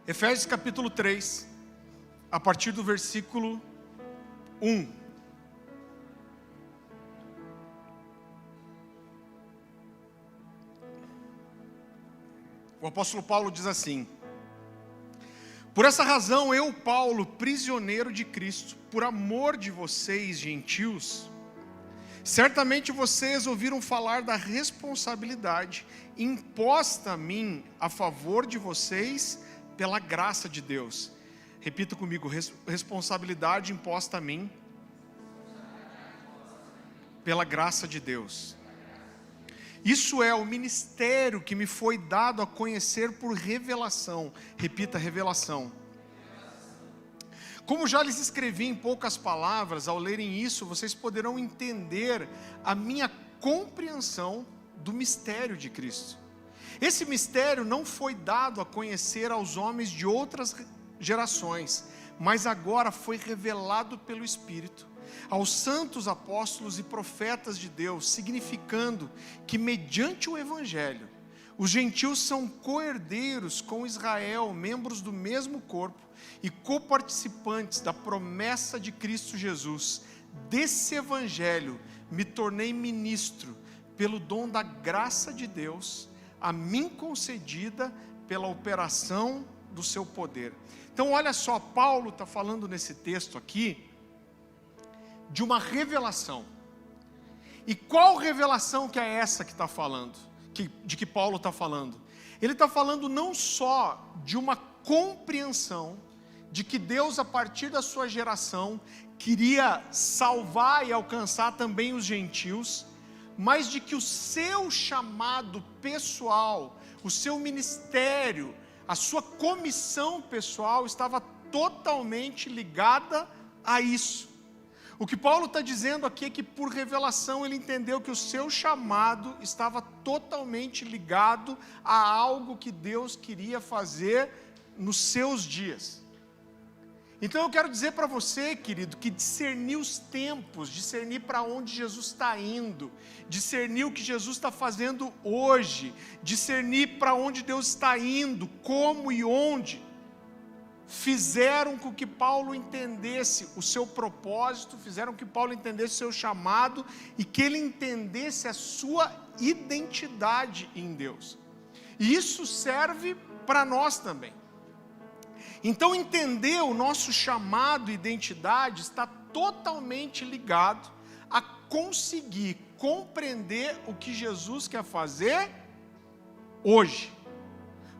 Efésios capítulo 3, a partir do versículo 1. O apóstolo Paulo diz assim: por essa razão eu, Paulo, prisioneiro de Cristo, por amor de vocês, gentios, certamente vocês ouviram falar da responsabilidade imposta a mim a favor de vocês pela graça de Deus. Repita comigo: responsabilidade imposta a mim pela graça de Deus. Isso é o ministério que me foi dado a conhecer por revelação. Repita: revelação. Como já lhes escrevi em poucas palavras, ao lerem isso, vocês poderão entender a minha compreensão do mistério de Cristo. Esse mistério não foi dado a conhecer aos homens de outras gerações, mas agora foi revelado pelo Espírito aos santos apóstolos e profetas de Deus, significando que mediante o Evangelho, os gentios são co-herdeiros com Israel, membros do mesmo corpo e coparticipantes da promessa de Cristo Jesus. Desse Evangelho me tornei ministro pelo dom da graça de Deus, a mim concedida pela operação do seu poder. Então olha só, Paulo está falando nesse texto aqui de uma revelação. E qual revelação que é essa que está falando? De que Paulo está falando? Ele está falando não só de uma compreensão de que Deus, a partir da sua geração, queria salvar e alcançar também os gentios, mas de que o seu chamado pessoal, o seu ministério, a sua comissão pessoal estava totalmente ligada a isso. O que Paulo está dizendo aqui é que por revelação ele entendeu que o seu chamado estava totalmente ligado a algo que Deus queria fazer nos seus dias. Então eu quero dizer para você, querido, que discernir os tempos, discernir para onde Jesus está indo, discernir o que Jesus está fazendo hoje, discernir para onde Deus está indo, como e onde, fizeram com que Paulo entendesse o seu propósito, fizeram que Paulo entendesse o seu chamado e que ele entendesse a sua identidade em Deus. E isso serve para nós também. Então entender o nosso chamado e identidade está totalmente ligado a conseguir compreender o que Jesus quer fazer hoje.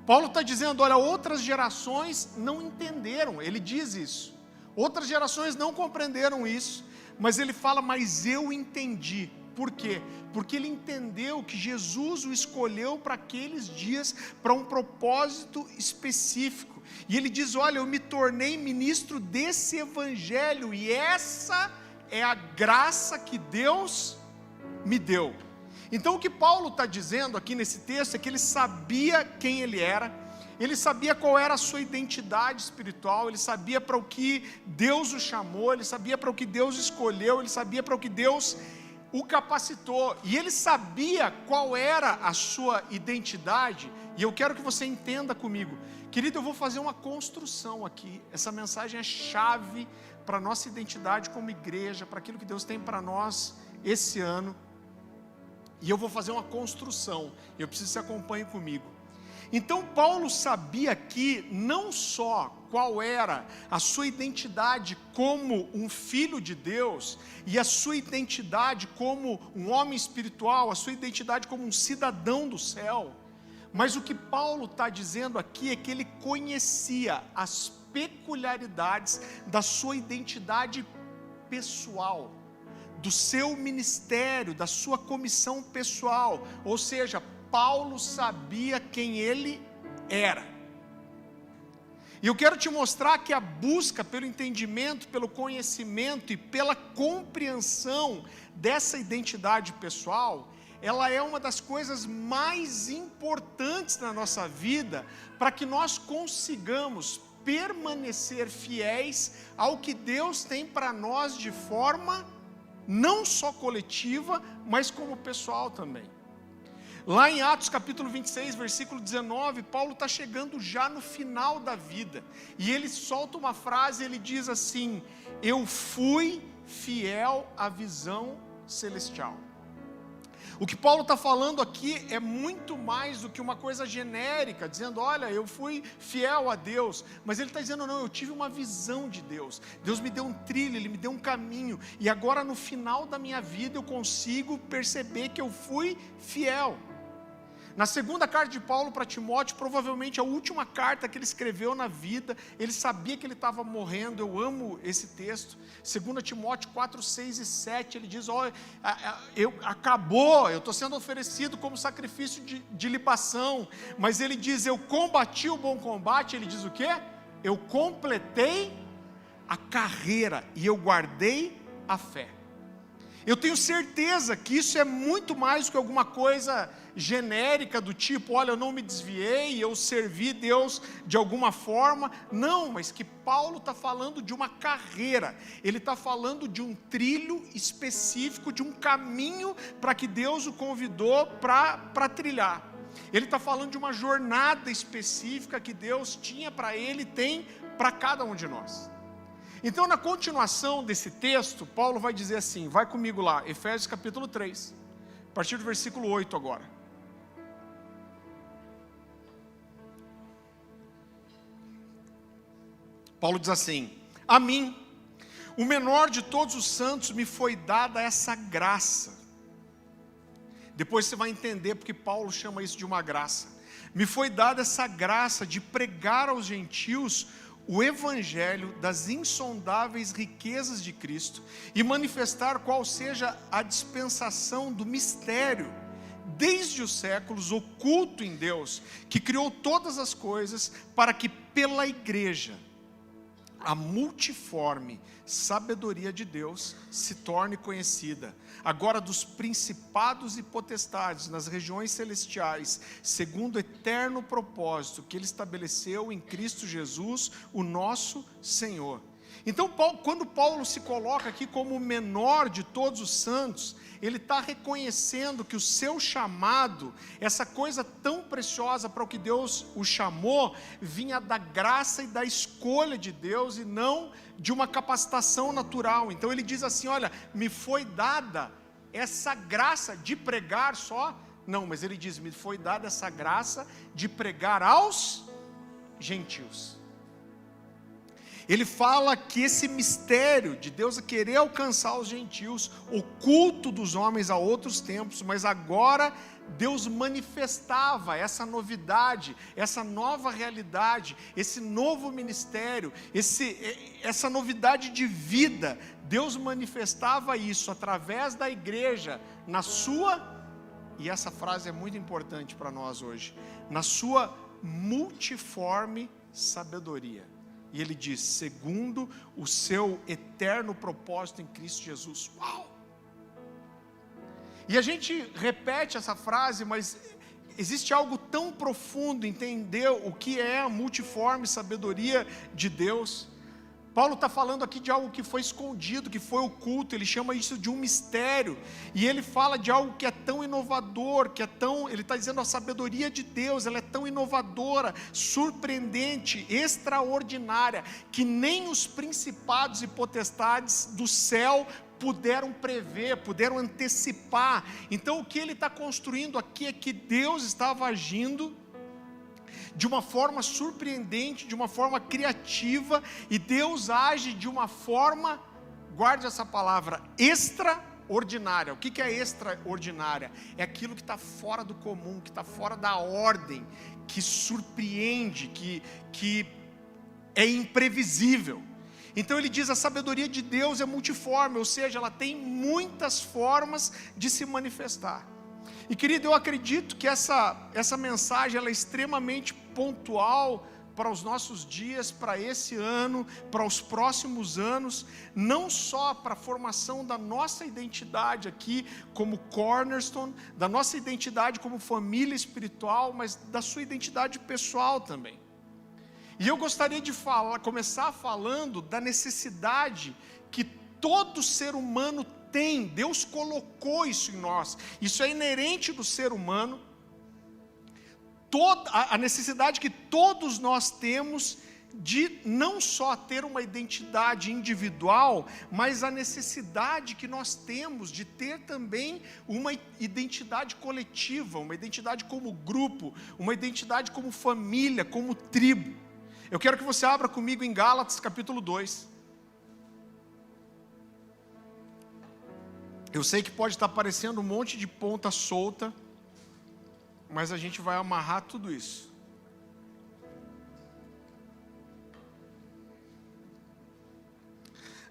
Paulo está dizendo, olha, outras gerações não entenderam, ele diz isso. Outras gerações não compreenderam isso, mas ele fala, mas eu entendi. Por quê? Porque ele entendeu que Jesus o escolheu para aqueles dias, para um propósito específico. E ele diz, olha, eu me tornei ministro desse evangelho, e essa é a graça que Deus me deu. Então o que Paulo está dizendo aqui nesse texto é que ele sabia quem ele era, ele sabia qual era a sua identidade espiritual, ele sabia para o que Deus o chamou, ele sabia para o que Deus escolheu, ele sabia para o que Deus o capacitou, e ele sabia qual era a sua identidade. E eu quero que você entenda comigo, querido, eu vou fazer uma construção aqui. Essa mensagem é chave para a nossa identidade como igreja, para aquilo que Deus tem para nós esse ano. E eu vou fazer uma construção, eu preciso que você acompanhe comigo. Então Paulo sabia aqui não só qual era a sua identidade como um filho de Deus, e a sua identidade como um homem espiritual, a sua identidade como um cidadão do céu, mas o que Paulo está dizendo aqui é que ele conhecia as peculiaridades da sua identidade pessoal, do seu ministério, da sua comissão pessoal. Ou seja, Paulo sabia quem ele era. E eu quero te mostrar que a busca pelo entendimento, pelo conhecimento e pela compreensão dessa identidade pessoal, ela é uma das coisas mais importantes na nossa vida, para que nós consigamos permanecer fiéis ao que Deus tem para nós de forma não só coletiva, mas como pessoal também. Lá em Atos capítulo 26, versículo 19, Paulo está chegando já no final da vida, e ele solta uma frase, ele diz assim: eu fui fiel à visão celestial. O que Paulo está falando aqui é muito mais do que uma coisa genérica, dizendo, olha, eu fui fiel a Deus, mas ele está dizendo, não, eu tive uma visão de Deus, Deus me deu um trilho, Ele me deu um caminho, e agora no final da minha vida eu consigo perceber que eu fui fiel. Na segunda carta de Paulo para Timóteo, provavelmente a última carta que ele escreveu na vida, ele sabia que ele estava morrendo, eu amo esse texto, 2 Timóteo 4, 6 e 7, ele diz, olha, acabou, eu estou sendo oferecido como sacrifício de libação, mas ele diz, eu combati o bom combate, ele diz o quê? Eu completei a carreira e eu guardei a fé. Eu tenho certeza que isso é muito mais do que alguma coisa genérica do tipo, olha, eu não me desviei, eu servi Deus de alguma forma. Não, mas que Paulo está falando de uma carreira, ele está falando de um trilho específico, de um caminho para que Deus o convidou para trilhar. Ele está falando de uma jornada específica que Deus tinha para ele e tem para cada um de nós. Então, na continuação desse texto, Paulo vai dizer assim, vai comigo lá, Efésios capítulo 3, a partir do versículo 8 agora. Paulo diz assim, a mim, o menor de todos os santos, me foi dada essa graça. Depois você vai entender porque Paulo chama isso de uma graça. Me foi dada essa graça de pregar aos gentios o evangelho das insondáveis riquezas de Cristo e manifestar qual seja a dispensação do mistério, desde os séculos, oculto em Deus, que criou todas as coisas, para que pela igreja a multiforme sabedoria de Deus se torne conhecida, agora dos principados e potestades nas regiões celestiais, segundo o eterno propósito que Ele estabeleceu em Cristo Jesus, o nosso Senhor. Então, quando Paulo se coloca aqui como o menor de todos os santos, ele está reconhecendo que o seu chamado, essa coisa tão preciosa para o que Deus o chamou, vinha da graça e da escolha de Deus e não de uma capacitação natural. Então ele diz assim, olha, me foi dada essa graça de pregar só? Não, mas ele diz, me foi dada essa graça de pregar aos gentios. Ele fala que esse mistério de Deus querer alcançar os gentios, oculto dos homens há outros tempos, mas agora Deus manifestava essa novidade, essa nova realidade, esse novo ministério, essa novidade de vida. Deus manifestava isso através da igreja, na sua, e essa frase é muito importante para nós hoje, na sua multiforme sabedoria. E ele diz, segundo o seu eterno propósito em Cristo Jesus. Uau! E a gente repete essa frase, mas existe algo tão profundo, entender o que é a multiforme sabedoria de Deus. Paulo está falando aqui de algo que foi escondido, que foi oculto, ele chama isso de um mistério, e ele fala de algo que é tão inovador, ele está dizendo a sabedoria de Deus, ela é tão inovadora, surpreendente, extraordinária, que nem os principados e potestades do céu puderam prever, puderam antecipar. Então o que ele está construindo aqui é que Deus estava agindo de uma forma surpreendente, de uma forma criativa, e Deus age de uma forma, guarde essa palavra, extraordinária. O que é extraordinária? É aquilo que está fora do comum, que está fora da ordem, que surpreende, que é imprevisível. Então ele diz, a sabedoria de Deus é multiforme, ou seja, ela tem muitas formas de se manifestar. E querido, eu acredito que essa mensagem ela é extremamente pontual para os nossos dias, para esse ano, para os próximos anos, não só para a formação da nossa identidade aqui como Cornerstone, da nossa identidade como família espiritual, mas da sua identidade pessoal também. E eu gostaria de começar falando da necessidade que todo ser humano tem. Deus colocou isso em nós, isso é inerente do ser humano, a necessidade que todos nós temos de não só ter uma identidade individual, mas a necessidade que nós temos de ter também uma identidade coletiva, uma identidade como grupo, uma identidade como família, como tribo. Eu quero que você abra comigo em Gálatas capítulo 2. Eu sei que pode estar parecendo um monte de ponta solta, mas a gente vai amarrar tudo isso.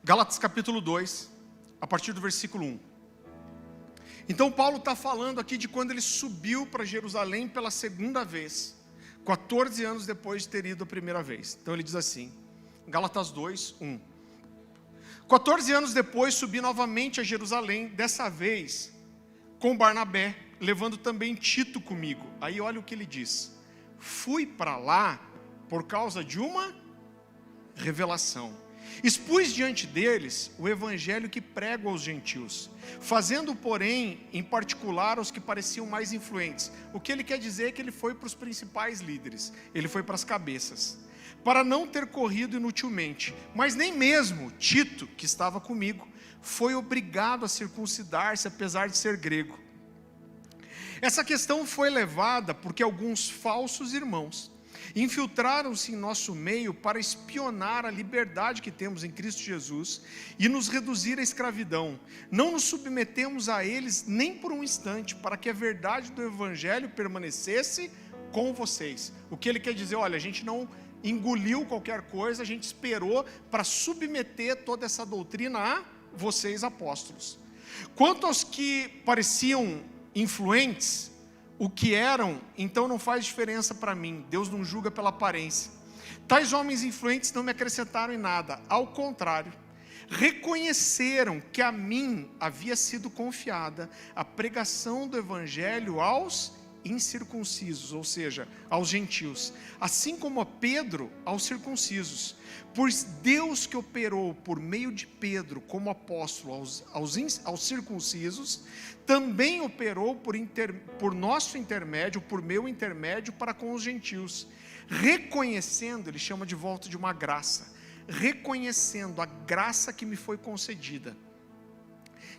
Gálatas capítulo 2, a partir do versículo 1. Então Paulo está falando aqui de quando ele subiu para Jerusalém pela segunda vez, 14 anos depois de ter ido a primeira vez. Então ele diz assim, Gálatas 2, 1. 14 anos depois subi novamente a Jerusalém, dessa vez com Barnabé, levando também Tito comigo. Aí olha o que ele diz. Fui para lá por causa de uma revelação. Expus diante deles o evangelho que prego aos gentios, fazendo, porém, em particular aos que pareciam mais influentes. O que ele quer dizer é que ele foi para os principais líderes, ele foi para as cabeças, para não ter corrido inutilmente. Mas nem mesmo Tito, que estava comigo, foi obrigado a circuncidar-se, apesar de ser grego. Essa questão foi levada porque alguns falsos irmãos infiltraram-se em nosso meio para espionar a liberdade que temos em Cristo Jesus e nos reduzir à escravidão. Não nos submetemos a eles nem por um instante, para que a verdade do evangelho permanecesse com vocês. O que ele quer dizer? Olha, a gente não engoliu qualquer coisa, a gente esperou para submeter toda essa doutrina a vocês, apóstolos. Quanto aos que pareciam influentes, o que eram, então não faz diferença para mim. Deus não julga pela aparência. Tais homens influentes não me acrescentaram em nada. Ao contrário, reconheceram que a mim havia sido confiada a pregação do evangelho aos incircuncisos, ou seja, aos gentios, assim como a Pedro aos circuncisos. Pois Deus que operou por meio de Pedro como apóstolo aos circuncisos, também operou por nosso intermédio, por meu intermédio, para com os gentios, reconhecendo, ele chama de volta de uma graça, reconhecendo a graça que me foi concedida.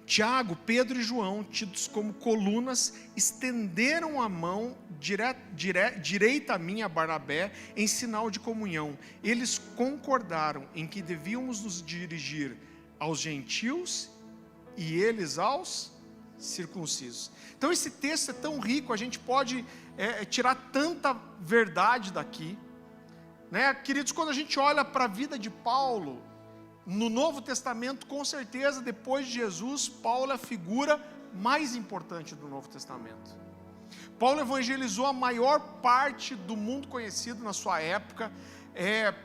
Tiago, Pedro e João, tidos como colunas, estenderam a mão direita a mim, a Barnabé, em sinal de comunhão. Eles concordaram em que devíamos nos dirigir aos gentios e eles aos circuncisos. Então esse texto é tão rico, a gente pode tirar tanta verdade daqui, né? Queridos, quando a gente olha para a vida de Paulo, no Novo Testamento, com certeza, depois de Jesus, Paulo é a figura mais importante do Novo Testamento. Paulo evangelizou a maior parte do mundo conhecido na sua época.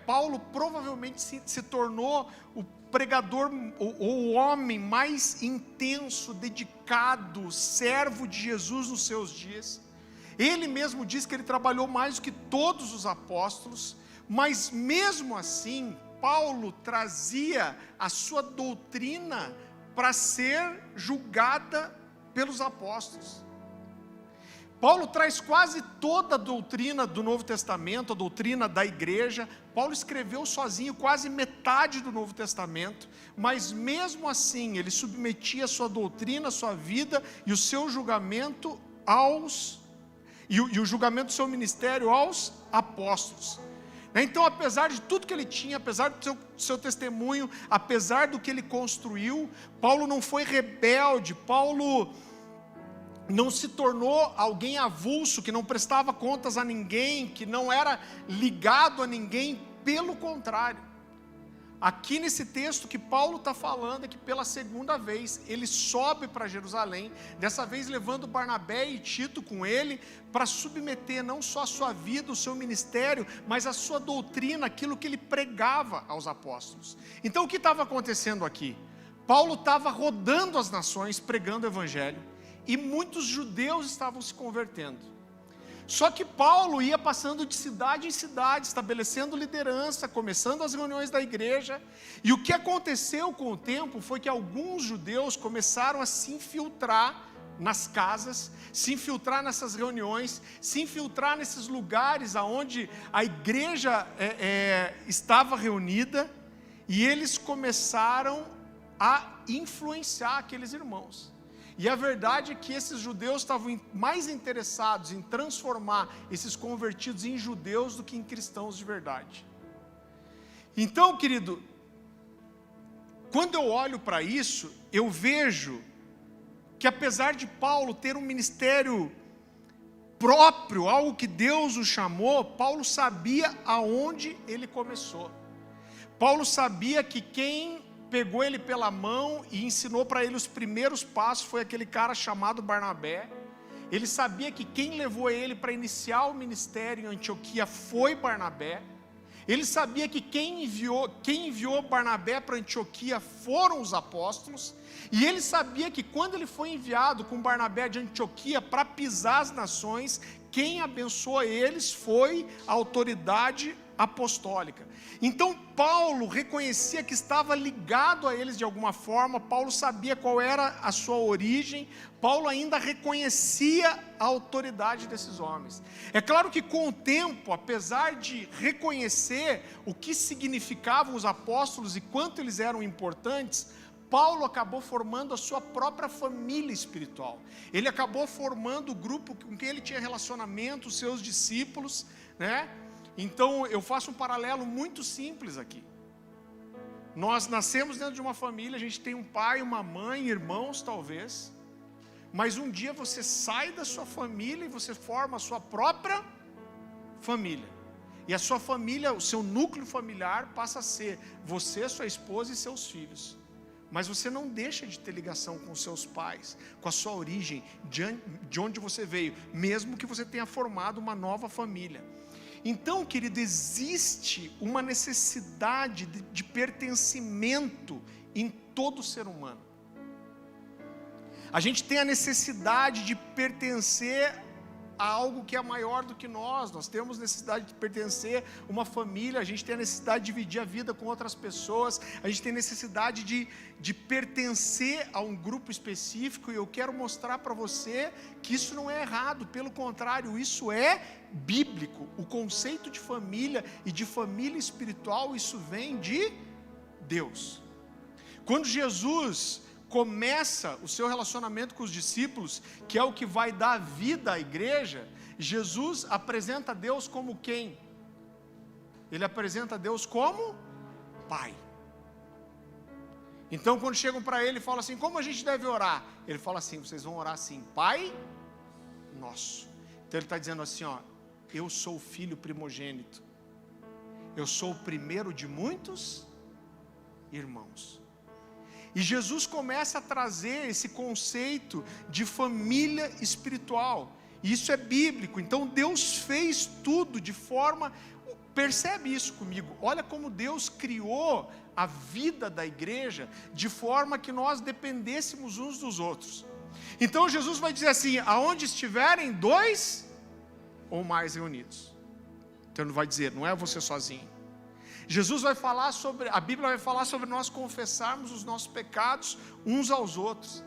Paulo provavelmente se tornou o pregador, o homem mais intenso, dedicado, servo de Jesus nos seus dias. Ele mesmo diz que ele trabalhou mais do que todos os apóstolos, mas mesmo assim, Paulo trazia a sua doutrina para ser julgada pelos apóstolos. Paulo traz quase toda a doutrina do Novo Testamento, a doutrina da igreja. Paulo escreveu sozinho quase metade do Novo Testamento, mas mesmo assim ele submetia a sua doutrina, a sua vida e o seu julgamento e o julgamento do seu ministério aos apóstolos. Então, apesar de tudo que ele tinha, apesar do seu testemunho, apesar do que ele construiu, Paulo não foi rebelde, Paulo não se tornou alguém avulso, que não prestava contas a ninguém, que não era ligado a ninguém, pelo contrário. Aqui nesse texto que Paulo está falando é que pela segunda vez ele sobe para Jerusalém, dessa vez levando Barnabé e Tito com ele, para submeter não só a sua vida, o seu ministério, mas a sua doutrina, aquilo que ele pregava aos apóstolos. Então o que estava acontecendo aqui? Paulo estava rodando as nações pregando o evangelho, e muitos judeus estavam se convertendo. Só que Paulo ia passando de cidade em cidade, estabelecendo liderança, começando as reuniões da igreja. E o que aconteceu com o tempo foi que alguns judeus começaram a se infiltrar nas casas, se infiltrar nessas reuniões, se infiltrar nesses lugares onde a igreja estava reunida, e eles começaram a influenciar aqueles irmãos. E a verdade é que esses judeus estavam mais interessados em transformar esses convertidos em judeus do que em cristãos de verdade. Então, querido, quando eu olho para isso, eu vejo que apesar de Paulo ter um ministério próprio, algo que Deus o chamou, Paulo sabia aonde ele começou. Paulo sabia que quem pegou ele pela mão e ensinou para ele os primeiros passos foi aquele cara chamado Barnabé. Ele sabia que quem levou ele para iniciar o ministério em Antioquia foi Barnabé. Ele sabia que quem enviou Barnabé para Antioquia foram os apóstolos. E ele sabia que quando ele foi enviado com Barnabé de Antioquia para pisar as nações, quem abençoou eles foi a autoridade apostólica. Então Paulo reconhecia que estava ligado a eles de alguma forma, Paulo sabia qual era a sua origem, Paulo ainda reconhecia a autoridade desses homens. É claro que com o tempo, apesar de reconhecer o que significavam os apóstolos e quanto eles eram importantes, Paulo acabou formando a sua própria família espiritual. Ele acabou formando o grupo com quem ele tinha relacionamento, os seus discípulos, né? Então eu faço um paralelo muito simples aqui. Nós nascemos dentro de uma família, a gente tem um pai, uma mãe, irmãos talvez, mas um dia você sai da sua família e você forma a sua própria família. E a sua família, o seu núcleo familiar passa a ser você, sua esposa e seus filhos. Mas você não deixa de ter ligação com os seus pais, com a sua origem, de onde você veio, mesmo que você tenha formado uma nova família. Então, querido, existe uma necessidade de pertencimento em todo ser humano. A gente tem a necessidade de pertencer a algo que é maior do que nós temos necessidade de pertencer a uma família, a gente tem a necessidade de dividir a vida com outras pessoas, a gente tem necessidade de pertencer a um grupo específico, e eu quero mostrar para você que isso não é errado, pelo contrário, isso é bíblico. O conceito de família e de família espiritual, isso vem de Deus. Quando Jesus começa o seu relacionamento com os discípulos, que é o que vai dar vida à igreja, Jesus apresenta Deus como quem? Ele apresenta Deus como Pai. Então quando chegam para ele e falam assim, como a gente deve orar? Ele fala assim, vocês vão orar assim, Pai Nosso. Então ele está dizendo assim, eu sou o filho primogênito, eu sou o primeiro de muitos irmãos. E Jesus começa a trazer esse conceito de família espiritual. E isso é bíblico. Então Deus fez tudo de forma... Percebe isso comigo. Olha como Deus criou a vida da igreja de forma que nós dependêssemos uns dos outros. Então Jesus vai dizer assim, aonde estiverem dois ou mais reunidos. Então ele vai dizer, não é você sozinho. Jesus vai falar sobre, a Bíblia vai falar sobre nós confessarmos os nossos pecados uns aos outros.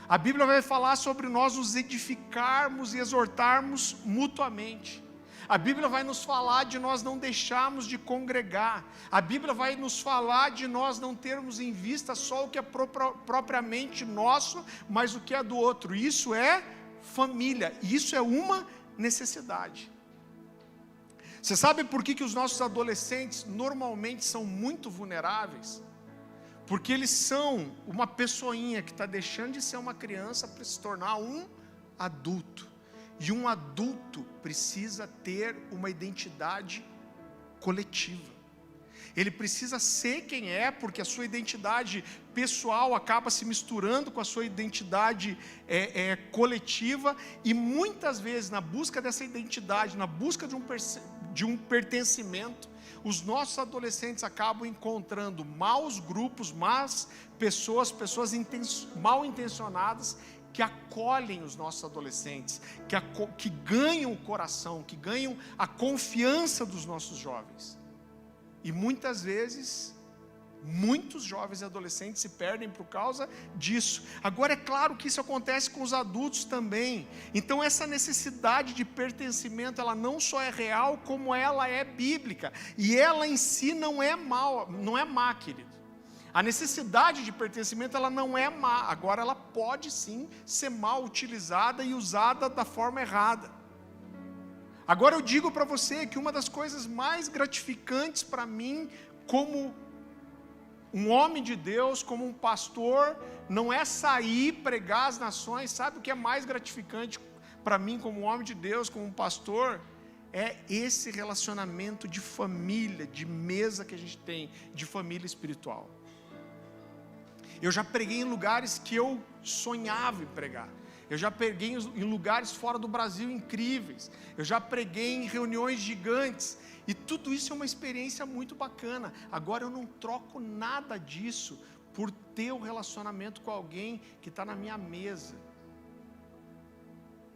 A Bíblia vai falar sobre nós nos edificarmos e exortarmos mutuamente. A Bíblia vai nos falar de nós não deixarmos de congregar. A Bíblia vai nos falar de nós não termos em vista só o que é propriamente nosso, mas o que é do outro. Isso é família, isso é uma necessidade. Você sabe por que os nossos adolescentes normalmente são muito vulneráveis? Porque eles são uma pessoinha que está deixando de ser uma criança para se tornar um adulto. E um adulto precisa ter uma identidade coletiva. Ele precisa ser quem é, porque a sua identidade pessoal acaba se misturando com a sua identidade coletiva, e muitas vezes na busca dessa identidade, na busca de um pertencimento, os nossos adolescentes acabam encontrando maus grupos, más pessoas mal intencionadas, que acolhem os nossos adolescentes, que ganham o coração, que ganham a confiança dos nossos jovens. E muitas vezes Muitos jovens e adolescentes se perdem por causa disso. Agora, é claro que isso acontece com os adultos também. Então, essa necessidade de pertencimento, ela não só é real, como ela é bíblica. E ela em si não é má, querido. A necessidade de pertencimento, ela não é má. Agora, ela pode sim ser mal utilizada e usada da forma errada. Agora, eu digo para você que uma das coisas mais gratificantes para mim, como um homem de Deus, como um pastor, não é sair pregar as nações. Sabe o que é mais gratificante para mim, como um homem de Deus, como um pastor? É esse relacionamento de família, de mesa que a gente tem, de família espiritual. Eu já preguei em lugares que eu sonhava em pregar. Eu já preguei em lugares fora do Brasil incríveis. Eu já preguei em reuniões gigantes. E tudo isso é uma experiência muito bacana. Agora, eu não troco nada disso por ter um relacionamento com alguém que está na minha mesa.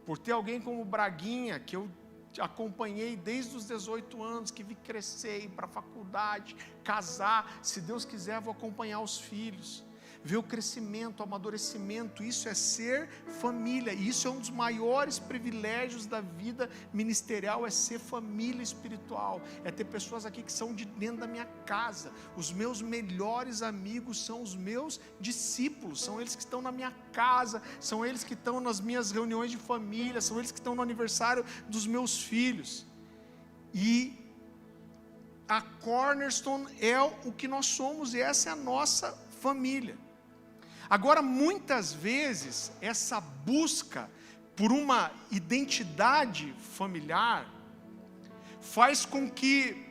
Por ter alguém como o Braguinha, que eu acompanhei desde os 18 anos, que vi crescer, ir para a faculdade, casar. Se Deus quiser, vou acompanhar os filhos. Ver o crescimento, o amadurecimento, isso é ser família, e isso é um dos maiores privilégios da vida ministerial, é ser família espiritual, é ter pessoas aqui que são de dentro da minha casa. Os meus melhores amigos são os meus discípulos, são eles que estão na minha casa, são eles que estão nas minhas reuniões de família, são eles que estão no aniversário dos meus filhos. E a Cornerstone é o que nós somos, e essa é a nossa família. Agora, muitas vezes, essa busca por uma identidade familiar faz com que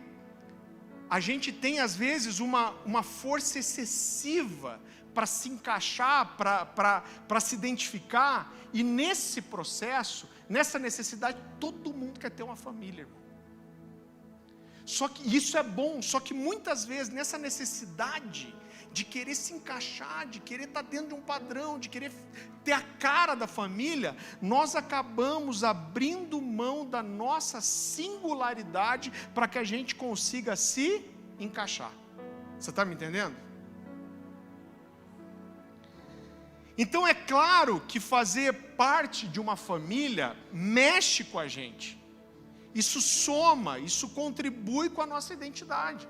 a gente tenha, às vezes, uma força excessiva para se encaixar, para se identificar, e nesse processo, nessa necessidade, todo mundo quer ter uma família, irmão. Só que isso é bom, só que muitas vezes, nessa necessidade de querer se encaixar, de querer estar dentro de um padrão, de querer ter a cara da família, nós acabamos abrindo mão da nossa singularidade para que a gente consiga se encaixar. Você está me entendendo? Então é claro que fazer parte de uma família mexe com a gente. Isso soma, isso contribui com a nossa identidade.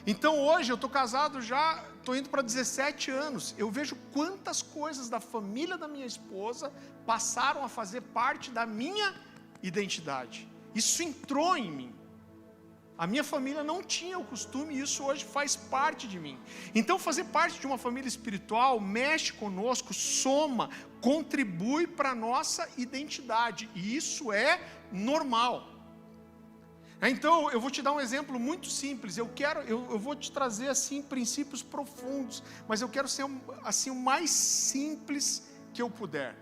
Então hoje eu estou casado já, estou indo para 17 anos, eu vejo quantas coisas da família da minha esposa passaram a fazer parte da minha identidade. Isso entrou em mim. A minha família não tinha o costume, e isso hoje faz parte de mim. Então fazer parte de uma família espiritual mexe conosco, soma, contribui para a nossa identidade, e isso é normal. Então, eu vou te dar um exemplo muito simples. Eu vou te trazer assim princípios profundos, mas eu quero ser assim o mais simples que eu puder.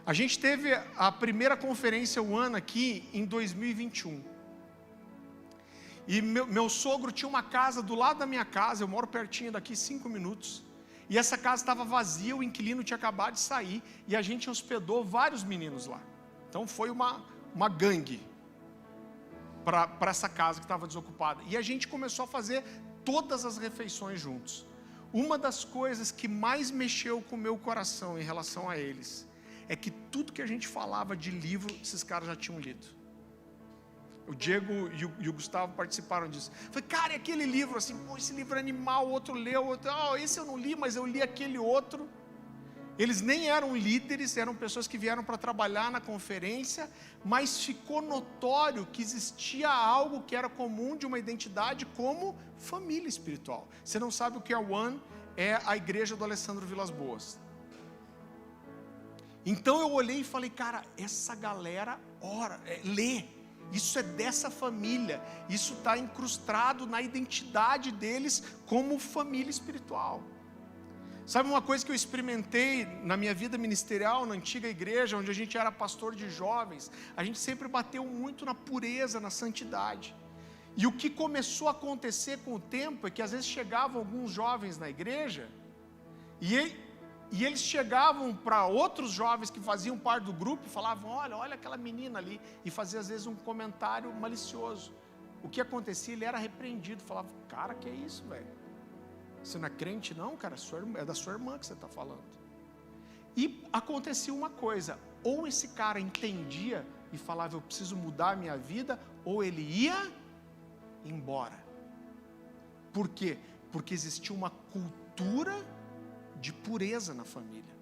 A gente teve a primeira conferência One aqui em 2021. E meu sogro tinha uma casa do lado da minha casa, eu moro pertinho daqui, 5 minutos. E essa casa estava vazia, o inquilino tinha acabado de sair, e a gente hospedou vários meninos lá. Então foi uma gangue para essa casa que estava desocupada. E a gente começou a fazer todas as refeições juntos. Uma das coisas que mais mexeu com o meu coração em relação a eles, é que tudo que a gente falava de livro, esses caras já tinham lido. O Diego e o Gustavo participaram disso. Falei, cara, e aquele livro assim, pô, esse livro é animal, o outro leu, outro, esse eu não li, mas eu li aquele outro. Eles nem eram líderes, eram pessoas que vieram para trabalhar na conferência, mas ficou notório que existia algo que era comum de uma identidade como família espiritual. Você não sabe o que é o One? É a igreja do Alessandro Vilas Boas. Então eu olhei e falei, cara, essa galera lê. Isso é dessa família, isso está incrustado na identidade deles como família espiritual. Sabe uma coisa que eu experimentei na minha vida ministerial, na antiga igreja, onde a gente era pastor de jovens? A gente sempre bateu muito na pureza, na santidade. E o que começou a acontecer com o tempo é que às vezes chegavam alguns jovens na igreja, e eles chegavam para outros jovens que faziam parte do grupo e falavam, olha aquela menina ali, e fazia às vezes um comentário malicioso. o que acontecia? Ele era repreendido, falava, cara, que é isso, velho? Você não é crente não, cara? É da sua irmã que você está falando. E acontecia uma coisa, ou esse cara entendia e falava, eu preciso mudar a minha vida, ou ele ia embora. Por quê? Porque existia uma cultura de pureza na família.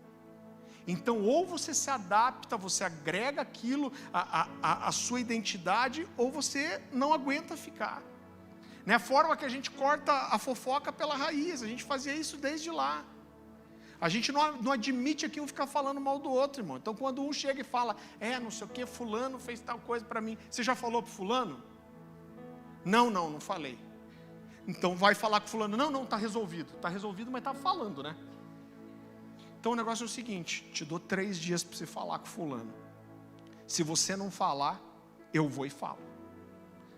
Então, ou você se adapta, você agrega aquilo, a sua identidade, ou você não aguenta ficar. Né? A forma que a gente corta a fofoca pela raiz, a gente fazia isso desde lá. A gente não admite aqui um ficar falando mal do outro, irmão. Então, quando um chega e fala, não sei o que, fulano fez tal coisa para mim. Você já falou para fulano? Não falei. Então, vai falar com fulano. Não, está resolvido. Está resolvido, mas está falando, né? Então, o negócio é o seguinte, te dou 3 dias para você falar com fulano. Se você não falar, eu vou e falo.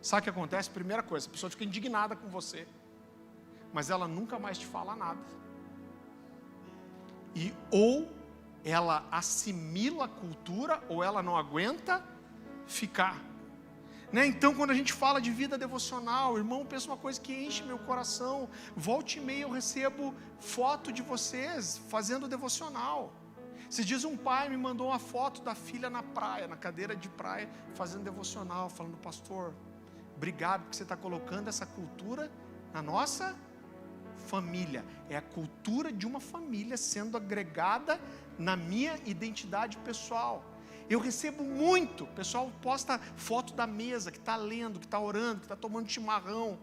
Sabe o que acontece? Primeira coisa, a pessoa fica indignada com você, mas ela nunca mais te fala nada. E ou ela assimila a cultura, ou ela não aguenta ficar. Né? Então, quando a gente fala de vida devocional, irmão, pensa uma coisa que enche meu coração. Volta e meia eu recebo foto de vocês fazendo devocional. Esses dias um pai me mandou uma foto da filha na praia, na cadeira de praia, fazendo devocional, falando, pastor, obrigado porque você está colocando essa cultura na nossa família. É a cultura de uma família sendo agregada na minha identidade pessoal. Eu recebo muito, o pessoal posta foto da mesa, que está lendo, que está orando, que está tomando chimarrão.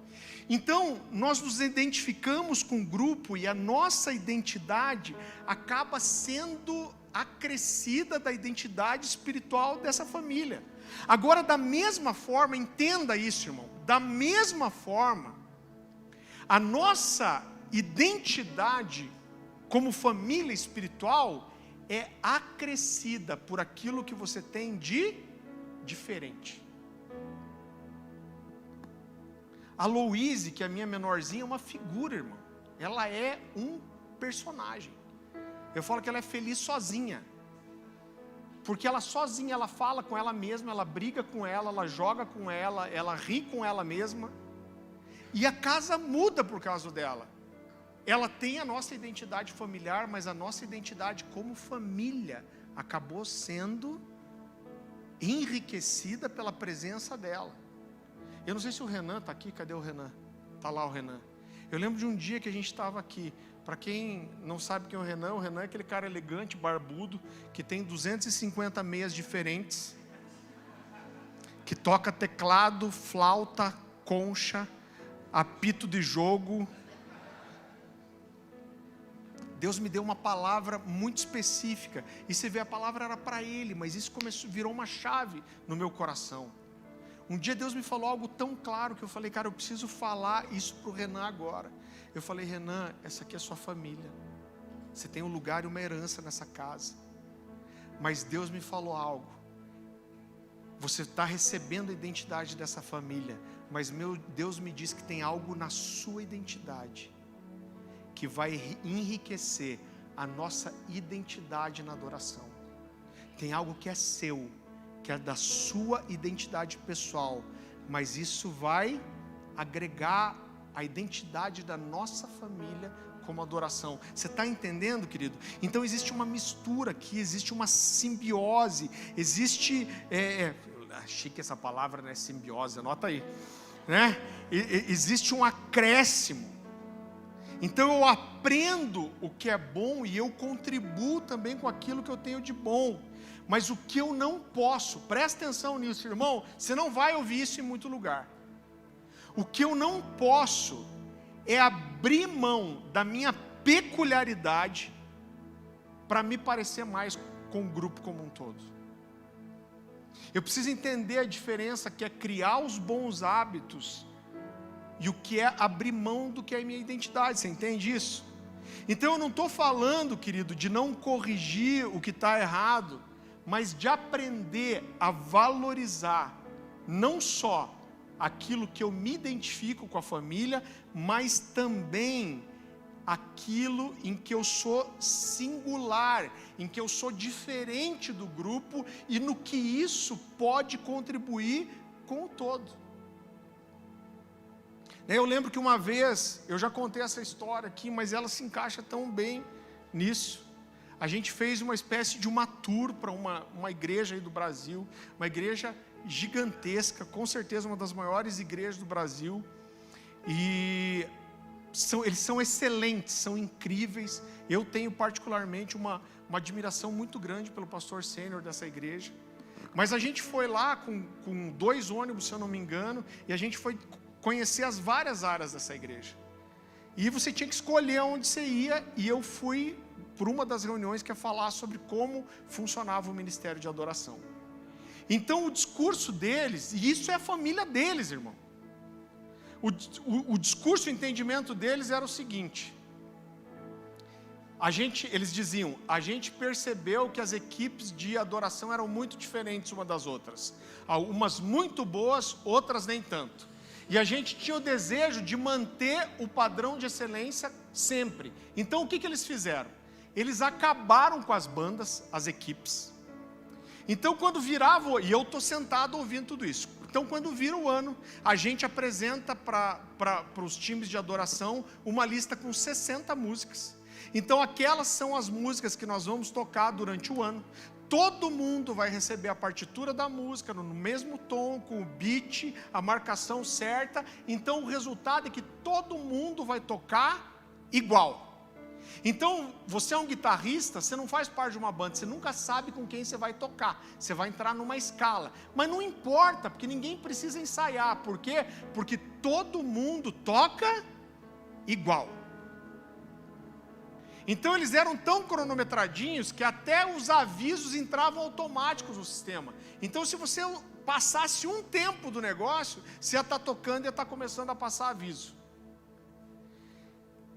Então, nós nos identificamos com o grupo e a nossa identidade acaba sendo acrescida da identidade espiritual dessa família. Agora, da mesma forma, entenda isso, irmão, da mesma forma, a nossa identidade como família espiritual é acrescida por aquilo que você tem de diferente. A Louise, que é a minha menorzinha, é uma figura, irmão. Ela é um personagem. Eu falo que ela é feliz sozinha. Porque ela sozinha, ela fala com ela mesma, ela briga com ela joga com ela ri com ela mesma. E a casa muda por causa dela. Ela tem a nossa identidade familiar, mas a nossa identidade como família acabou sendo enriquecida pela presença dela. Eu não sei se o Renan está aqui, cadê o Renan? Está lá o Renan. Eu lembro de um dia que a gente estava aqui. Para quem não sabe quem é o Renan é aquele cara elegante, barbudo, que tem 250 meias diferentes, que toca teclado, flauta, concha, apito de jogo. Deus me deu uma palavra muito específica, e você vê, a palavra era para ele, mas isso virou uma chave no meu coração. Um dia Deus me falou algo tão claro, que eu falei, cara, eu preciso falar isso para o Renan agora. Eu falei, Renan, essa aqui é a sua família, você tem um lugar e uma herança nessa casa, mas Deus me falou algo, você está recebendo a identidade dessa família, mas Deus me diz que tem algo na sua identidade, que vai enriquecer a nossa identidade na adoração. Tem algo que é seu, que é da sua identidade pessoal, mas isso vai agregar a identidade da nossa família como adoração. Você está entendendo, querido? Então existe uma mistura aqui, existe uma simbiose, existe, chique essa palavra, né? Simbiose, anota aí, né? Existe um acréscimo. Então eu aprendo o que é bom e eu contribuo também com aquilo que eu tenho de bom. Mas o que eu não posso, presta atenção nisso, irmão, você não vai ouvir isso em muito lugar. O que eu não posso é abrir mão da minha peculiaridade para me parecer mais com o grupo como um todo. Eu preciso entender a diferença que é criar os bons hábitos e o que é abrir mão do que é a minha identidade. Você entende isso? Então eu não estou falando, querido, de não corrigir o que está errado, mas de aprender a valorizar não só aquilo que eu me identifico com a família, mas também aquilo em que eu sou singular, em que eu sou diferente do grupo e no que isso pode contribuir com o todo. Eu lembro que uma vez, eu já contei essa história aqui, mas ela se encaixa tão bem nisso. A gente fez uma espécie de uma tour para uma igreja aí do Brasil, uma igreja gigantesca, com certeza uma das maiores igrejas do Brasil, e eles são excelentes, são incríveis. Eu tenho particularmente uma admiração muito grande pelo pastor sênior dessa igreja, mas a gente foi lá com 2 ônibus, se eu não me engano, e a gente foi conhecer as várias áreas dessa igreja, e você tinha que escolher onde você ia, e eu fui por uma das reuniões que é falar sobre como funcionava o ministério de adoração. Então o discurso deles, e isso é a família deles, irmão, o discurso, o entendimento deles era o seguinte: eles diziam, a gente percebeu que as equipes de adoração eram muito diferentes uma das outras, umas muito boas, outras nem tanto, e a gente tinha o desejo de manter o padrão de excelência sempre. Então o que eles fizeram? Eles acabaram com as bandas, as equipes. Então quando virava, e eu estou sentado ouvindo tudo isso, então quando vira o ano, a gente apresenta para os times de adoração uma lista com 60 músicas. Então aquelas são as músicas que nós vamos tocar durante o ano. Todo mundo vai receber a partitura da música no mesmo tom, com o beat, a marcação certa. Então o resultado é que todo mundo vai tocar igual. Então, você é um guitarrista, você não faz parte de uma banda, você nunca sabe com quem você vai tocar, você vai entrar numa escala, mas não importa, porque ninguém precisa ensaiar. Por quê? Porque todo mundo toca igual. Então eles eram tão cronometradinhos que até os avisos entravam automáticos no sistema. Então se você passasse um tempo do negócio, você ia estar tocando e ia estar começando a passar aviso.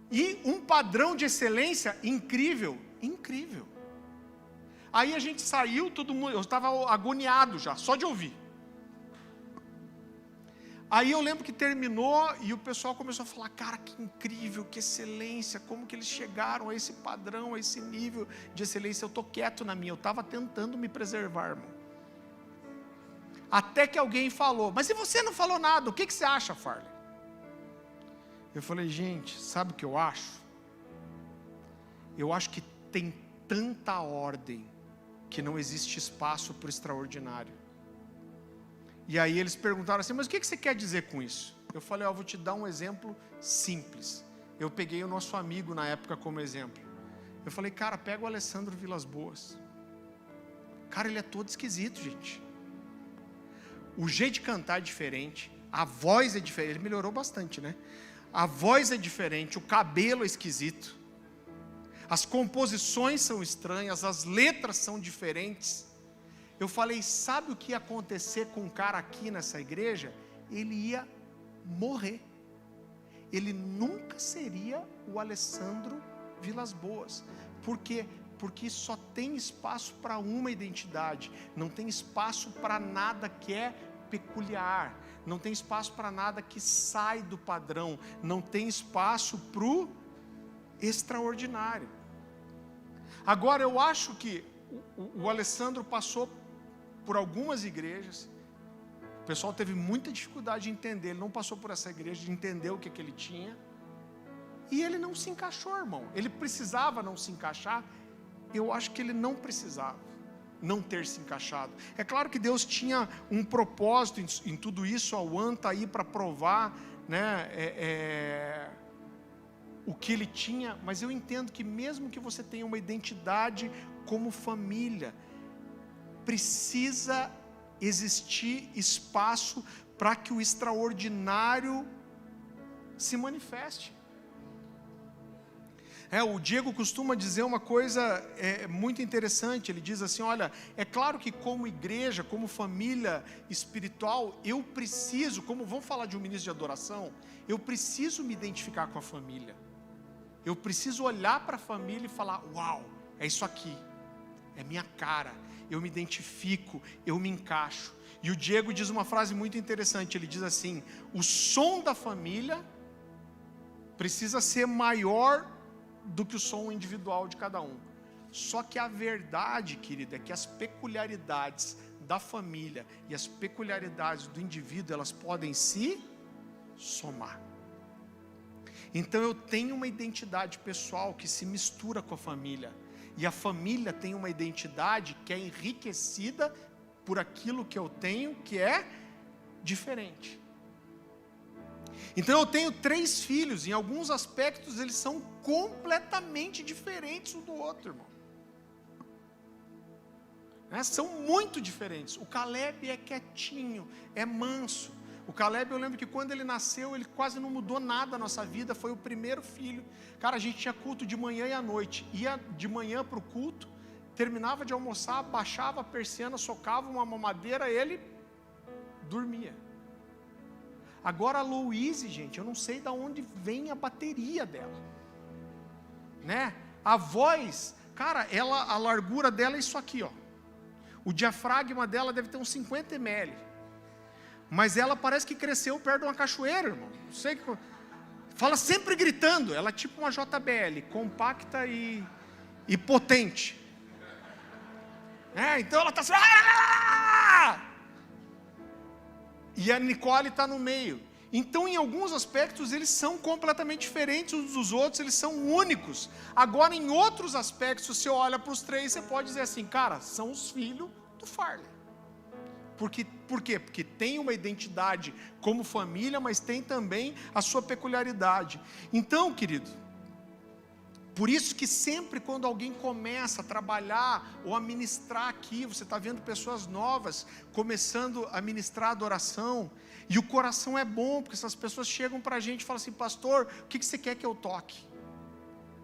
E um padrão de excelência incrível, incrível. Aí a gente saiu, todo mundo, eu estava agoniado já, só de ouvir. Aí eu lembro que terminou e o pessoal começou a falar, cara, que incrível, que excelência, como que eles chegaram a esse padrão, a esse nível de excelência. Eu estou quieto na minha, eu estava tentando me preservar, irmão. Até que alguém falou, mas e você não falou nada, o que você acha, Farley? Eu falei, gente, sabe o que eu acho? Eu acho que tem tanta ordem que não existe espaço para o extraordinário. E aí eles perguntaram assim, mas o que você quer dizer com isso? Eu falei, eu vou te dar um exemplo simples. Eu peguei o nosso amigo na época como exemplo. Eu falei, cara, pega o Alessandro Vilas Boas. Cara, ele é todo esquisito, gente. O jeito de cantar é diferente, a voz é diferente, ele melhorou bastante, né? A voz é diferente, o cabelo é esquisito, as composições são estranhas, as letras são diferentes. Eu falei, sabe o que ia acontecer com um cara aqui nessa igreja? Ele ia morrer. Ele nunca seria o Alessandro Vilas Boas. Por quê? Porque só tem espaço para uma identidade, não tem espaço para nada que é peculiar, não tem espaço para nada que sai do padrão, não tem espaço para o extraordinário. Agora eu acho que o Alessandro passou por algumas igrejas, o pessoal teve muita dificuldade de entender, ele não passou por essa igreja, de entender o que ele tinha, e ele não se encaixou, irmão. Ele precisava não se encaixar, eu acho que ele não precisava não ter se encaixado. É claro que Deus tinha um propósito em tudo isso, a UAN está aí para provar, né, o que ele tinha, mas eu entendo que mesmo que você tenha uma identidade como família, precisa existir espaço para que o extraordinário se manifeste. O Diego costuma dizer uma coisa muito interessante, ele diz assim, olha, é claro que como igreja, como família espiritual, eu preciso, como vamos falar de um ministro de adoração, eu preciso me identificar com a família, eu preciso olhar para a família e falar, uau, é isso aqui, é minha cara, eu me identifico, eu me encaixo. E o Diego diz uma frase muito interessante, ele diz assim, o som da família precisa ser maior do que o som individual de cada um. Só que a verdade, querida, é que as peculiaridades da família e as peculiaridades do indivíduo, elas podem se somar. Então eu tenho uma identidade pessoal que se mistura com a família. E a família tem uma identidade que é enriquecida por aquilo que eu tenho, que é diferente. Então eu tenho 3 filhos, em alguns aspectos eles são completamente diferentes um do outro, irmão. São muito diferentes. O Caleb é quietinho, é manso. O Caleb, eu lembro que quando ele nasceu, ele quase não mudou nada na nossa vida, foi o primeiro filho. Cara, a gente tinha culto de manhã e à noite, ia de manhã para o culto, terminava de almoçar, baixava a persiana, socava uma mamadeira, ele dormia. Agora a Louise, gente, eu não sei de onde vem a bateria dela, né? A voz, cara, a largura dela é isso aqui, ó. O diafragma dela deve ter uns 50 ml. Mas ela parece que cresceu perto de uma cachoeira, irmão. Não sei que... Fala sempre gritando. Ela é tipo uma JBL, compacta e potente. Então ela está assim... E a Nicole está no meio. Então, em alguns aspectos, eles são completamente diferentes uns dos outros, eles são únicos. Agora, em outros aspectos, se você olha para os 3, você pode dizer assim, cara, são os filhos do Farley. Por quê? Porque tem uma identidade como família, mas tem também a sua peculiaridade. Então, querido, por isso que sempre quando alguém começa a trabalhar ou a ministrar aqui, você está vendo pessoas novas começando a ministrar adoração, e o coração é bom, porque essas pessoas chegam para a gente e falam assim, pastor, o que você quer que eu toque?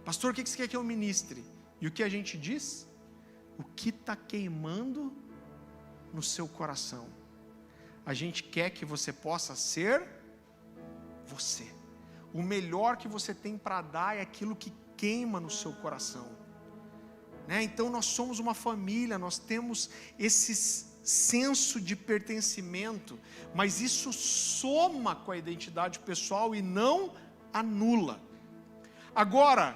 Pastor, o que você quer que eu ministre? E o que a gente diz? O que está queimando no seu coração? A gente quer que você possa ser você. O melhor que você tem para dar é aquilo que queima no seu coração, né? Então nós somos uma família, nós temos esse senso de pertencimento, mas isso soma com a identidade pessoal e não anula. Agora,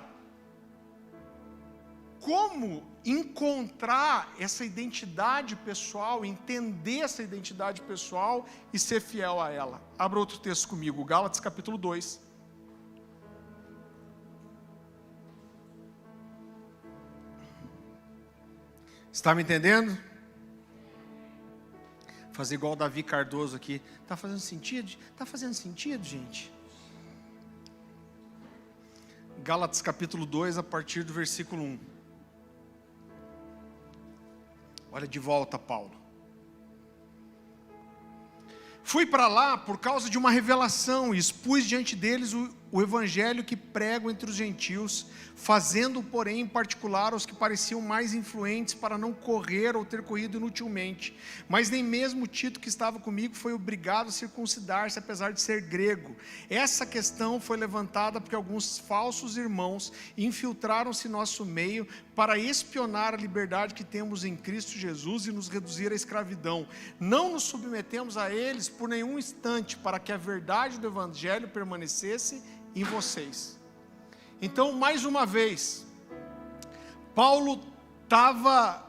como encontrar essa identidade pessoal, entender essa identidade pessoal e ser fiel a ela? Abra outro texto comigo, Gálatas capítulo 2. Está me entendendo? Fazer igual o Davi Cardoso aqui. Está fazendo sentido? Está fazendo sentido, gente? Gálatas capítulo 2, a partir do versículo 1. Olha de volta, Paulo. Fui para lá por causa de uma revelação e expus diante deles o evangelho que prego entre os gentios, fazendo, porém, em particular os que pareciam mais influentes para não correr ou ter corrido inutilmente. Mas nem mesmo Tito, que estava comigo, foi obrigado a circuncidar-se, apesar de ser grego. Essa questão foi levantada porque alguns falsos irmãos infiltraram-se em nosso meio para espionar a liberdade que temos em Cristo Jesus e nos reduzir à escravidão. Não nos submetemos a eles por nenhum instante, para que a verdade do evangelho permanecesse em vocês. Então, mais uma vez, Paulo estava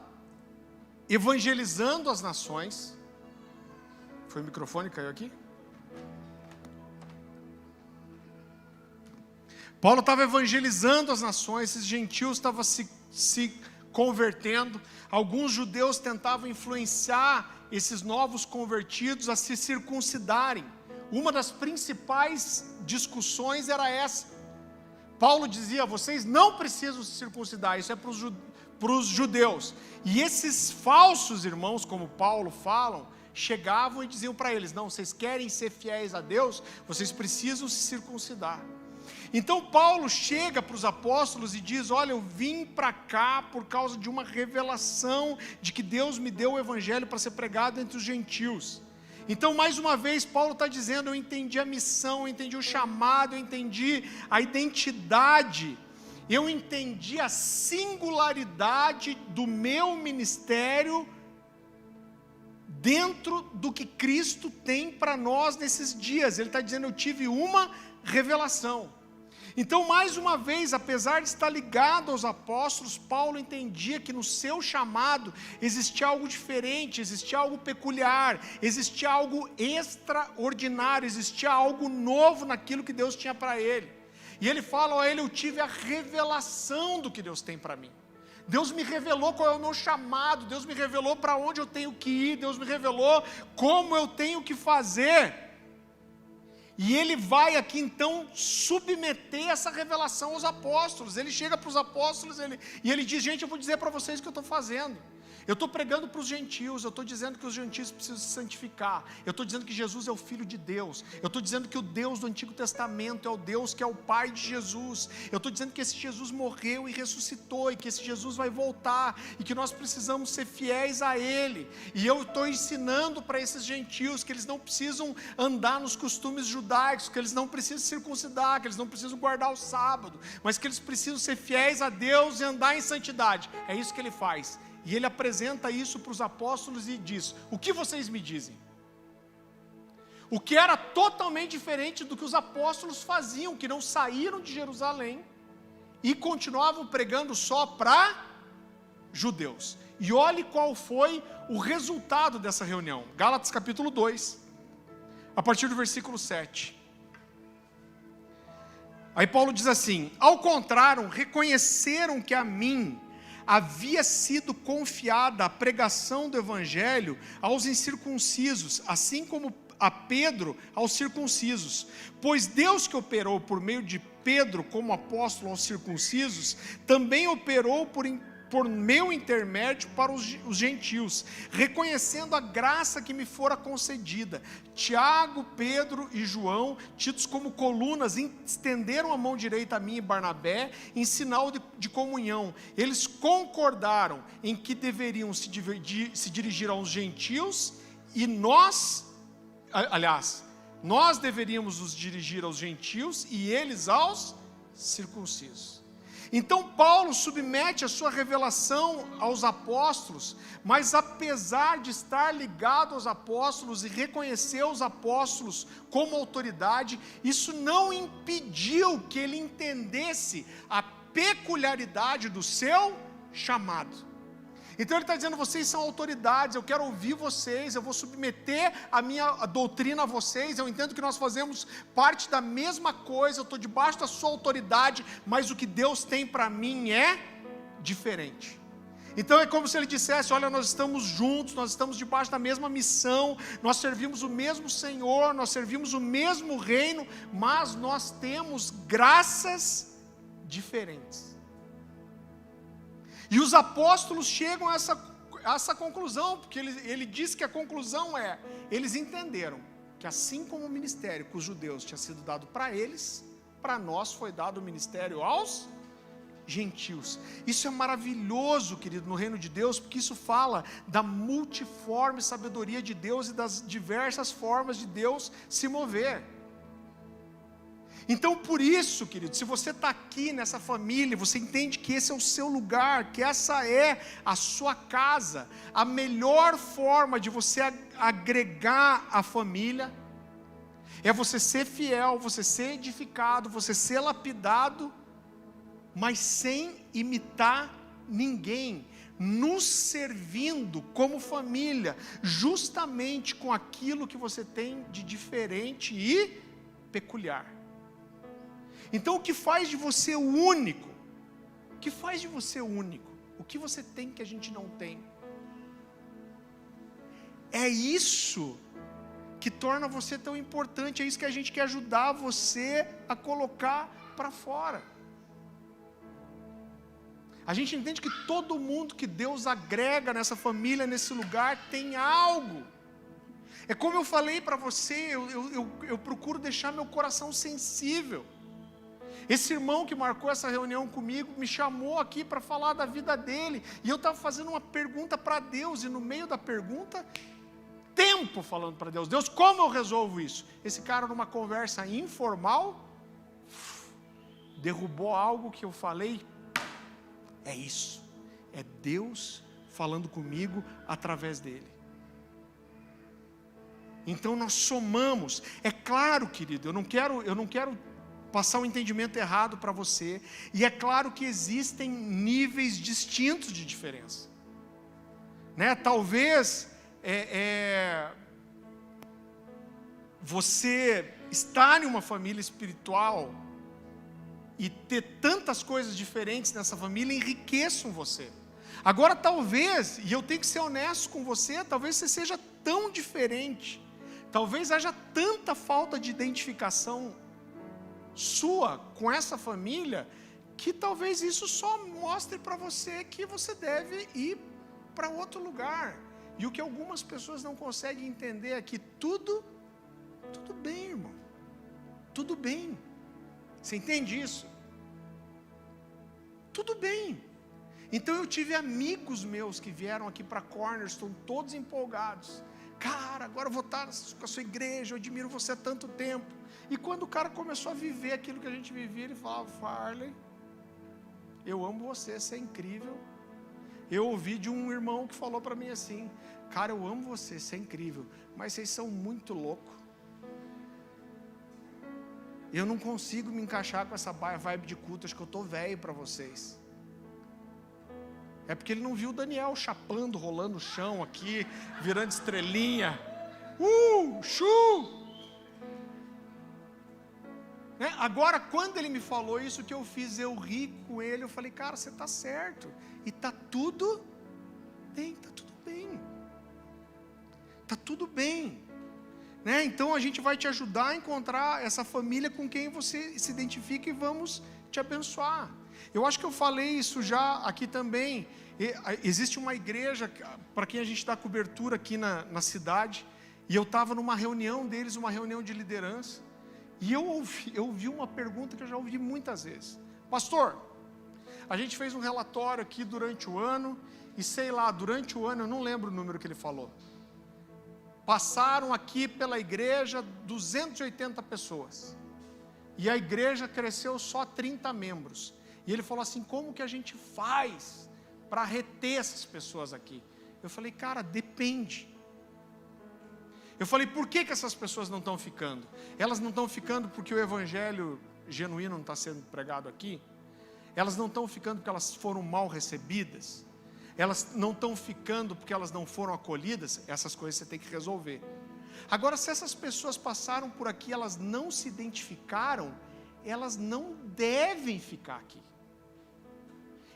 evangelizando as nações. Foi o microfone que caiu aqui? Paulo estava evangelizando as nações, esses gentios estavam se convertendo, alguns judeus tentavam influenciar esses novos convertidos a se circuncidarem. Uma das principais discussões era essa. Paulo dizia, vocês não precisam se circuncidar, isso é para os judeus. E esses falsos irmãos, como Paulo falam, chegavam e diziam para eles, não, vocês querem ser fiéis a Deus, vocês precisam se circuncidar. Então Paulo chega para os apóstolos e diz, olha, eu vim para cá por causa de uma revelação de que Deus me deu o evangelho para ser pregado entre os gentios. Então, mais uma vez, Paulo está dizendo, eu entendi a missão, eu entendi o chamado, eu entendi a identidade, eu entendi a singularidade do meu ministério dentro do que Cristo tem para nós nesses dias. Ele está dizendo, eu tive uma revelação. Então, mais uma vez, apesar de estar ligado aos apóstolos, Paulo entendia que no seu chamado existia algo diferente, existia algo peculiar, existia algo extraordinário, existia algo novo naquilo que Deus tinha para ele. E ele fala a ele: eu tive a revelação do que Deus tem para mim. Deus me revelou qual é o meu chamado, Deus me revelou para onde eu tenho que ir, Deus me revelou como eu tenho que fazer. E ele vai aqui então submeter essa revelação aos apóstolos. Ele chega para os apóstolos e ele diz: gente, eu vou dizer para vocês o que eu estou fazendo. Eu estou pregando para os gentios, eu estou dizendo que os gentios precisam se santificar, eu estou dizendo que Jesus é o Filho de Deus, eu estou dizendo que o Deus do Antigo Testamento é o Deus que é o Pai de Jesus, eu estou dizendo que esse Jesus morreu e ressuscitou, e que esse Jesus vai voltar, e que nós precisamos ser fiéis a Ele, e eu estou ensinando para esses gentios que eles não precisam andar nos costumes judaicos, que eles não precisam circuncidar, que eles não precisam guardar o sábado, mas que eles precisam ser fiéis a Deus e andar em santidade. É isso que ele faz. E ele apresenta isso para os apóstolos e diz: o que vocês me dizem? O que era totalmente diferente do que os apóstolos faziam, que não saíram de Jerusalém e continuavam pregando só para judeus. E olhe qual foi o resultado dessa reunião. Gálatas capítulo 2, a partir do versículo 7. Aí Paulo diz assim: ao contrário, reconheceram que a mim havia sido confiada a pregação do evangelho aos incircuncisos, assim como a Pedro aos circuncisos. Pois Deus, que operou por meio de Pedro como apóstolo aos circuncisos, também operou por meu intermédio para os gentios, reconhecendo a graça que me fora concedida. Tiago, Pedro e João, tidos como colunas, estenderam a mão direita a mim e Barnabé, em sinal de comunhão. Eles concordaram em que deveriam se dirigir aos gentios, e nós deveríamos nos dirigir aos gentios e eles aos circuncisos. Então Paulo submete a sua revelação aos apóstolos, mas apesar de estar ligado aos apóstolos e reconhecer os apóstolos como autoridade, isso não impediu que ele entendesse a peculiaridade do seu chamado. Então ele está dizendo: vocês são autoridades, eu quero ouvir vocês, eu vou submeter a minha doutrina a vocês, eu entendo que nós fazemos parte da mesma coisa, eu estou debaixo da sua autoridade, mas o que Deus tem para mim é diferente. Então é como se ele dissesse: olha, nós estamos juntos, nós estamos debaixo da mesma missão, nós servimos o mesmo Senhor, nós servimos o mesmo reino, mas nós temos graças diferentes. E os apóstolos chegam a essa conclusão, porque ele diz que a conclusão é: eles entenderam que assim como o ministério que os judeus tinha sido dado para eles, para nós foi dado o ministério aos gentios. Isso é maravilhoso, querido, no reino de Deus, porque isso fala da multiforme sabedoria de Deus e das diversas formas de Deus se mover. Então, por isso, querido, se você está aqui nessa família, você entende que esse é o seu lugar, que essa é a sua casa, a melhor forma de você agregar a família é você ser fiel, você ser edificado, você ser lapidado, mas sem imitar ninguém, nos servindo como família, justamente com aquilo que você tem de diferente e peculiar. Então, o que faz de você único? O que faz de você único? O que você tem que a gente não tem? É isso que torna você tão importante, é isso que a gente quer ajudar você a colocar para fora. A gente entende que todo mundo que Deus agrega nessa família, nesse lugar, tem algo. É como eu falei para você, eu procuro deixar meu coração sensível. Esse irmão que marcou essa reunião comigo me chamou aqui para falar da vida dele, e eu estava fazendo uma pergunta para Deus, e no meio da pergunta, tempo falando para Deus: Deus, como eu resolvo isso? Esse cara, numa conversa informal, derrubou algo que eu falei. É isso, é Deus falando comigo através dele. Então nós somamos. É claro, querido, eu não quero passar um entendimento errado para você, e é claro que existem níveis distintos de diferença, né? Talvez você estar em uma família espiritual e ter tantas coisas diferentes nessa família enriqueçam você. Agora talvez, e eu tenho que ser honesto com você, talvez você seja tão diferente, talvez haja tanta falta de identificação sua com essa família, que talvez isso só mostre para você que você deve ir para outro lugar. E o que algumas pessoas não conseguem entender é que tudo bem, irmão, tudo bem. Você entende isso? Tudo bem. Então eu tive amigos meus que vieram aqui para Cornerstone, todos empolgados. Cara, agora eu vou estar com a sua igreja, eu admiro você há tanto tempo. E quando o cara começou a viver aquilo que a gente vivia, ele falava: Farley, eu amo você, você é incrível. Eu ouvi de um irmão que falou para mim assim: cara, eu amo você, você é incrível, mas vocês são muito loucos. Eu não consigo me encaixar com essa vibe de culto, acho que eu estou velho para vocês. É porque ele não viu o Daniel chapando, rolando o chão aqui, virando estrelinha. Né? Agora, quando ele me falou isso, que eu fiz, eu ri com ele, eu falei: cara, você está certo. E está tudo bem, está tudo bem. Está tudo bem. Né? Então a gente vai te ajudar a encontrar essa família com quem você se identifica e vamos te abençoar. Eu acho que eu falei isso já aqui também. Existe uma igreja para quem a gente dá cobertura aqui na cidade, e eu estava numa reunião deles, uma reunião de liderança, e eu ouvi uma pergunta que eu já ouvi muitas vezes: pastor, a gente fez um relatório aqui durante o ano, e sei lá, durante o ano, eu não lembro o número que ele falou, passaram aqui pela igreja 280 pessoas, e a igreja cresceu só 30 membros, e ele falou assim: como que a gente faz para reter essas pessoas aqui? Eu falei: cara, depende. Eu falei: por que essas pessoas não estão ficando? Elas não estão ficando porque o evangelho genuíno não está sendo pregado aqui? Elas não estão ficando porque elas foram mal recebidas? Elas não estão ficando porque elas não foram acolhidas? Essas coisas você tem que resolver. Agora, se essas pessoas passaram por aqui, elas não se identificaram, elas não devem ficar aqui.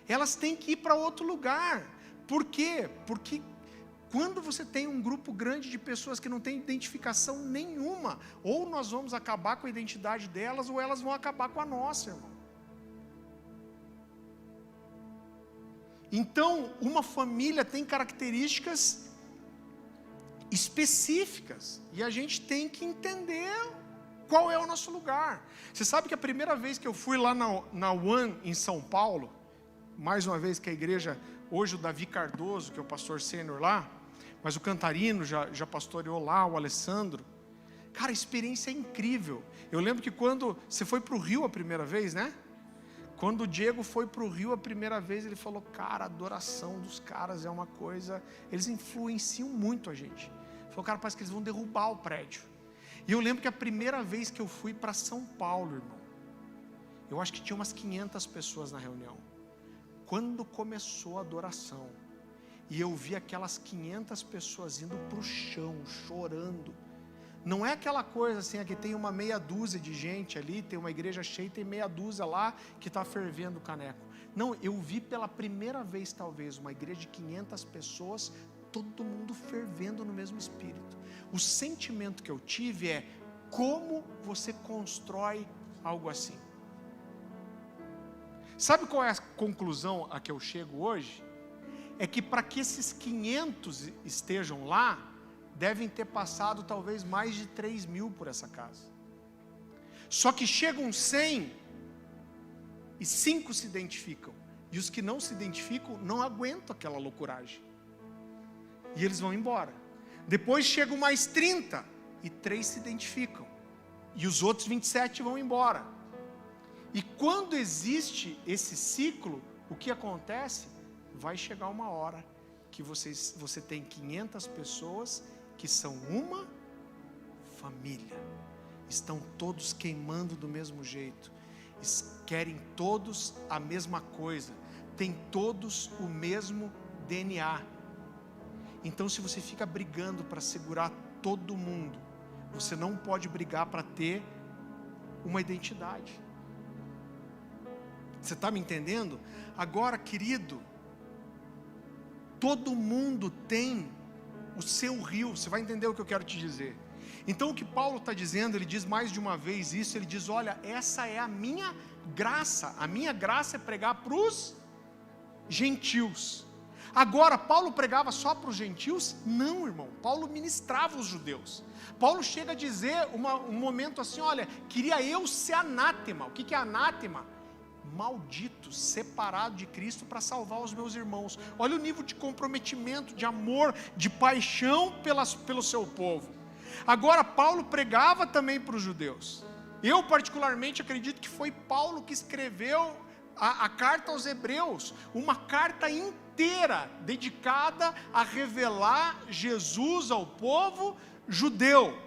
Elas têm que ir para outro lugar. Por quê? Porque quando você tem um grupo grande de pessoas que não tem identificação nenhuma, ou nós vamos acabar com a identidade delas, ou elas vão acabar com a nossa, irmão. Então, uma família tem características específicas, e a gente tem que entender qual é o nosso lugar. Você sabe que a primeira vez que eu fui lá na One em São Paulo, mais uma vez que a igreja, hoje o Davi Cardoso, que é o pastor sênior lá, mas o Cantarino já pastoreou lá, o Alessandro. Cara, a experiência é incrível. Eu lembro que quando você foi para o Rio a primeira vez, né? Quando o Diego foi para o Rio a primeira vez, ele falou: cara, a adoração dos caras é uma coisa, eles influenciam muito a gente. Ele falou: cara, parece que eles vão derrubar o prédio. E eu lembro que a primeira vez que eu fui para São Paulo, irmão, eu acho que tinha umas 500 pessoas na reunião. Quando começou a adoração, e eu vi aquelas 500 pessoas indo para o chão, chorando. Não é aquela coisa assim, aqui tem uma meia dúzia de gente ali, tem uma igreja cheia e tem meia dúzia lá que está fervendo o caneco. Não, eu vi pela primeira vez talvez uma igreja de 500 pessoas, todo mundo fervendo no mesmo espírito. O sentimento que eu tive é: como você constrói algo assim? Sabe qual é a conclusão a que eu chego hoje? É que para que esses 500 estejam lá, devem ter passado talvez mais de 3.000 por essa casa. Só que chegam 100 e 5 se identificam, e os que não se identificam não aguentam aquela loucuragem, e eles vão embora. Depois chegam mais 30 e 3 se identificam, e os outros 27 vão embora. E quando existe esse ciclo, o que acontece? Vai chegar uma hora que você tem 500 pessoas que são uma família, estão todos queimando do mesmo jeito, querem todos a mesma coisa, têm todos o mesmo DNA. Então, se você fica brigando para segurar todo mundo, você não pode brigar para ter uma identidade. Você está me entendendo? Agora, querido, todo mundo tem o seu rio. Você vai entender o que eu quero te dizer. Então o que Paulo está dizendo, ele diz mais de uma vez isso, ele diz, olha, essa é a minha graça é pregar para os gentios. Agora, Paulo pregava só para os gentios? Não, irmão, Paulo ministrava os judeus. Paulo chega a dizer um momento assim, olha, queria eu ser anátema. O que é anátema? Maldito, separado de Cristo para salvar os meus irmãos. Olha o nível de comprometimento, de amor, de paixão pelo seu povo. Agora, Paulo pregava também para os judeus. Eu particularmente acredito que foi Paulo que escreveu a carta aos Hebreus, uma carta inteira dedicada a revelar Jesus ao povo judeu.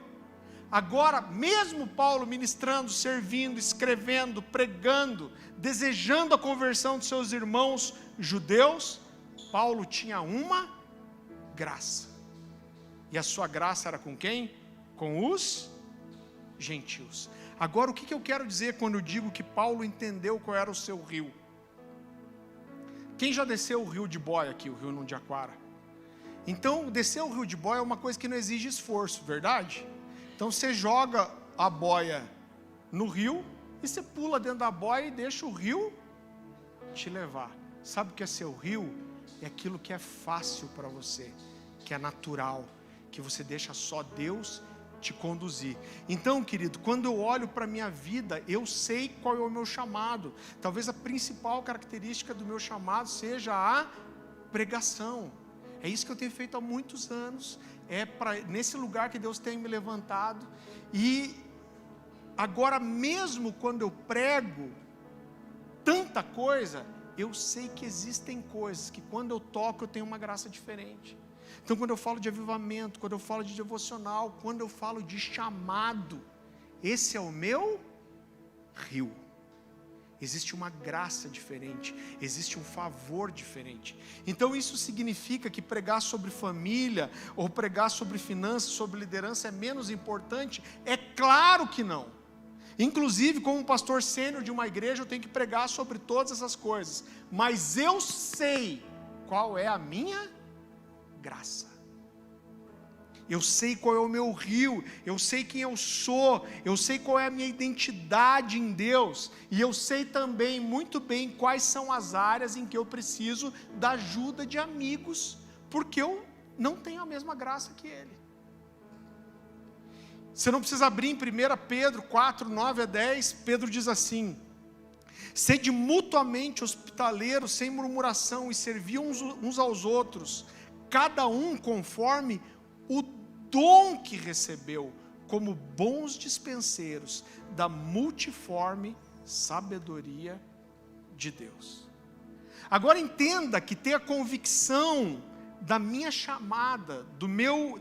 Agora, mesmo Paulo ministrando, servindo, escrevendo, pregando, desejando a conversão de seus irmãos judeus, Paulo tinha uma graça. E a sua graça era com quem? Com os gentios. Agora, o que eu quero dizer quando eu digo que Paulo entendeu qual era o seu rio? Quem já desceu o rio de Boia aqui, o rio Nundiaquara? Então, descer o rio de Boia é uma coisa que não exige esforço, verdade? Então, você joga a boia no rio e você pula dentro da boia e deixa o rio te levar. Sabe o que é seu rio? É aquilo que é fácil para você, que é natural, que você deixa só Deus te conduzir. Então, querido, quando eu olho para a minha vida, eu sei qual é o meu chamado. Talvez a principal característica do meu chamado seja a pregação. É isso que eu tenho feito há muitos anos. Nesse lugar que Deus tem me levantado. E agora, mesmo quando eu prego tanta coisa, eu sei que existem coisas que quando eu toco eu tenho uma graça diferente. Então, quando eu falo de avivamento, quando eu falo de devocional, quando eu falo de chamado, esse é o meu rio. Existe uma graça diferente, existe um favor diferente. Então, isso significa que pregar sobre família, ou pregar sobre finanças, sobre liderança é menos importante? É claro que não. Inclusive, como pastor sênior de uma igreja, eu tenho que pregar sobre todas essas coisas. Mas eu sei qual é a minha graça. Eu sei qual é o meu rio, eu sei quem eu sou, eu sei qual é a minha identidade em Deus, e eu sei também muito bem quais são as áreas em que eu preciso da ajuda de amigos, porque eu não tenho a mesma graça que ele. Você não precisa abrir em 1 Pedro 4, 9 a 10, Pedro diz assim: sede mutuamente hospitaleiros sem murmuração e servi uns aos outros, cada um conforme o dom que recebeu, como bons dispenseiros da multiforme sabedoria de Deus. Agora entenda que ter a convicção da minha chamada,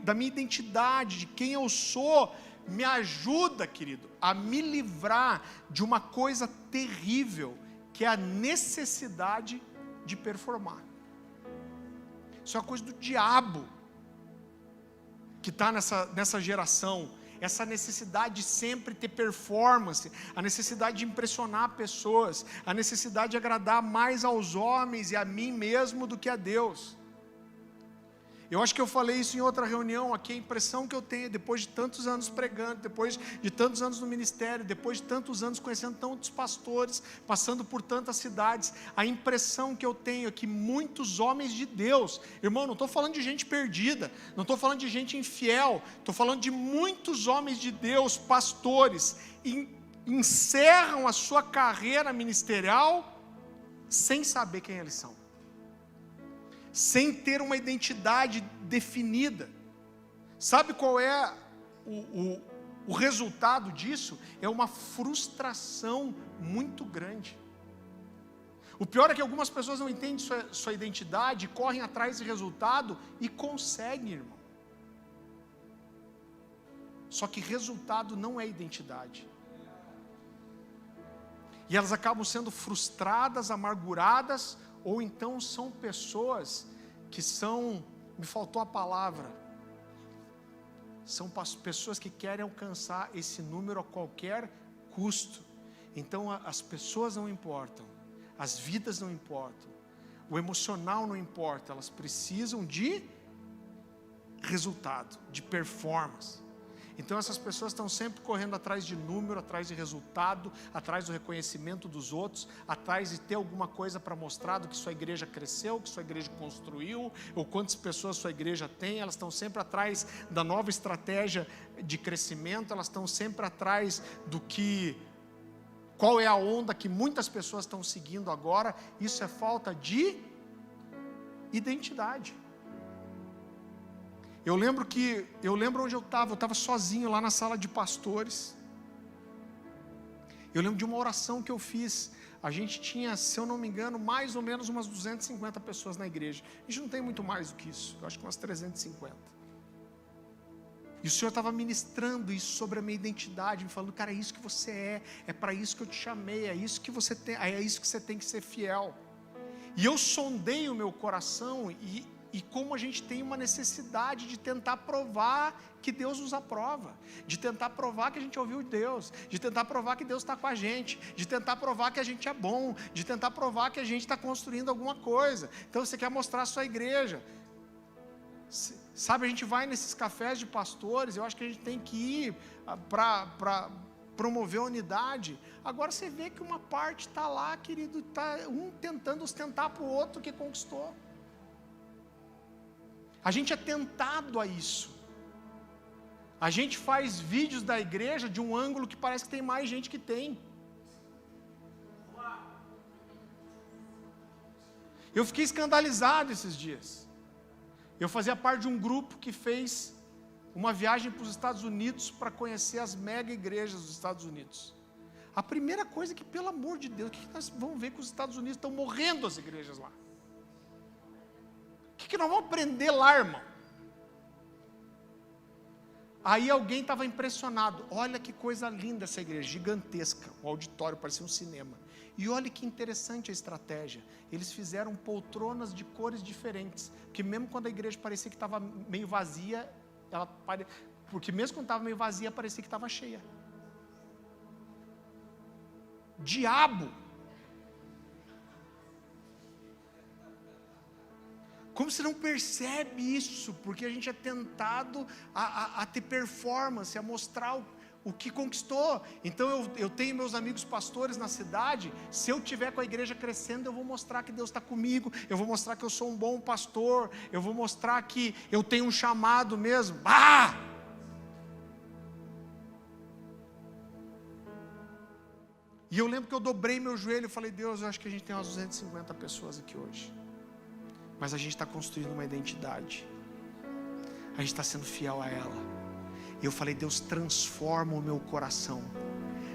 da minha identidade, de quem eu sou, me ajuda, querido, a me livrar de uma coisa terrível, que é a necessidade de performar. Isso é uma coisa do diabo que está nessa geração. Essa necessidade de sempre ter performance, a necessidade de impressionar pessoas, a necessidade de agradar mais aos homens e a mim mesmo do que a Deus. Eu acho que eu falei isso em outra reunião aqui, a impressão que eu tenho, depois de tantos anos pregando, depois de tantos anos no ministério, depois de tantos anos conhecendo tantos pastores, passando por tantas cidades, a impressão que eu tenho é que muitos homens de Deus, irmão, não estou falando de gente perdida, não estou falando de gente infiel, estou falando de muitos homens de Deus, pastores, encerram a sua carreira ministerial sem saber quem eles são, sem ter uma identidade definida. Sabe qual é o resultado disso? É uma frustração muito grande. O pior é que algumas pessoas não entendem sua identidade, correm atrás de resultado e conseguem, irmão. Só que resultado não é identidade. E elas acabam sendo frustradas, amarguradas, ou então são pessoas que me faltou a palavra, são pessoas que querem alcançar esse número a qualquer custo. Então as pessoas não importam, as vidas não importam, o emocional não importa, elas precisam de resultado, de performance. Então essas pessoas estão sempre correndo atrás de número, atrás de resultado, atrás do reconhecimento dos outros, atrás de ter alguma coisa para mostrar do que sua igreja cresceu, que sua igreja construiu, ou quantas pessoas sua igreja tem. Elas estão sempre atrás da nova estratégia de crescimento, elas estão sempre atrás do que, qual é a onda que muitas pessoas estão seguindo agora. Isso é falta de identidade. Eu lembro onde eu estava sozinho lá na sala de pastores. Eu lembro de uma oração que eu fiz. A gente tinha, se eu não me engano, mais ou menos umas 250 pessoas na igreja. A gente não tem muito mais do que isso, eu acho que umas 350. E o Senhor estava ministrando isso sobre a minha identidade, me falando, cara, é isso que você é para isso que eu te chamei, é isso que você tem, é isso que você tem que ser fiel. E eu sondei o meu coração e como a gente tem uma necessidade de tentar provar que Deus nos aprova, de tentar provar que a gente ouviu Deus, de tentar provar que Deus está com a gente, de tentar provar que a gente é bom, de tentar provar que a gente está construindo alguma coisa. Então você quer mostrar a sua igreja. Sabe, a gente vai nesses cafés de pastores, eu acho que a gente tem que ir para promover a unidade. Agora você vê que uma parte está lá, querido, está um tentando ostentar para o outro que conquistou. A gente é tentado a isso. A gente faz vídeos da igreja de um ângulo que parece que tem mais gente que tem. Eu fiquei escandalizado esses dias. Eu fazia parte de um grupo que fez uma viagem para os Estados Unidos para conhecer as mega igrejas dos Estados Unidos. A primeira coisa é que, pelo amor de Deus, o que nós vamos ver que os Estados Unidos estão morrendo as igrejas lá? O que nós vamos aprender lá, irmão? Aí alguém estava impressionado. Olha que coisa linda essa igreja, gigantesca. O auditório parecia um cinema. E olha que interessante a estratégia. Eles fizeram poltronas de cores diferentes. Porque mesmo quando a igreja parecia que estava meio vazia, porque mesmo quando estava meio vazia, parecia que estava cheia. Diabo! Como você não percebe isso? Porque a gente é tentado a ter performance, a mostrar o que conquistou. Então eu tenho meus amigos pastores na cidade. Se eu estiver com a igreja crescendo, eu vou mostrar que Deus está comigo. Eu vou mostrar que eu sou um bom pastor. Eu vou mostrar que eu tenho um chamado mesmo. E eu lembro que eu dobrei meu joelho e falei, Deus, eu acho que a gente tem umas 250 pessoas aqui hoje. Mas a gente está construindo uma identidade. A gente está sendo fiel a ela. E eu falei, Deus, transforma o meu coração.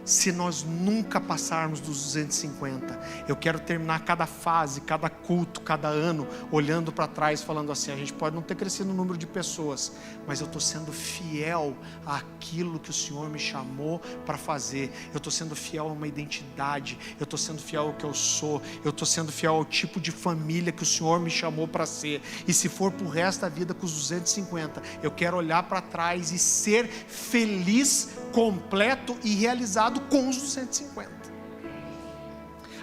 Se nós nunca passarmos dos 250, eu quero terminar cada fase, cada culto, cada ano, olhando para trás, falando assim, a gente pode não ter crescido no número de pessoas, mas eu estou sendo fiel àquilo que o Senhor me chamou para fazer. Eu estou sendo fiel a uma identidade, eu estou sendo fiel ao que eu sou, eu estou sendo fiel ao tipo de família que o Senhor me chamou para ser. E se for para o resto da vida com os 250, eu quero olhar para trás e ser feliz, completo e realizado com os 250.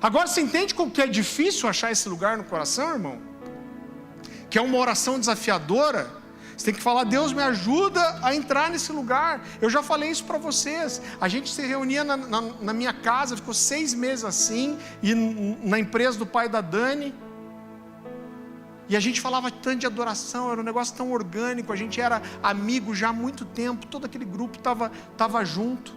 Agora você entende como que é difícil achar esse lugar no coração, irmão? Que é uma oração desafiadora. Você tem que falar, Deus me ajuda a entrar nesse lugar. Eu já falei isso para vocês. A gente se reunia na minha casa, ficou 6 meses assim, e na empresa do pai da Dani. E a gente falava tanto de adoração, era um negócio tão orgânico, a gente era amigo já há muito tempo, todo aquele grupo estava junto.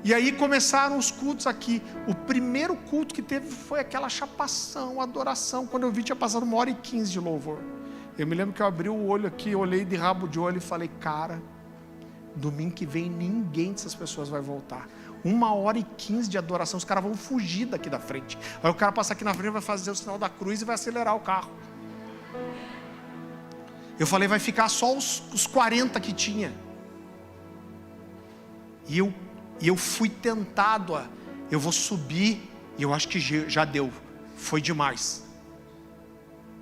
E aí começaram os cultos aqui. O primeiro culto que teve foi aquela chapação, adoração. Quando eu vi, tinha passado 1h15 de louvor. Eu me lembro que eu abri o olho aqui, olhei de rabo de olho e falei, cara, domingo que vem ninguém dessas pessoas vai voltar. 1h15 de adoração, os caras vão fugir daqui da frente. Aí o cara passa aqui na frente, vai fazer o sinal da cruz e vai acelerar o carro. Eu falei, vai ficar só os 40 que tinha. E eu fui tentado eu vou subir, e eu acho que já deu, foi demais.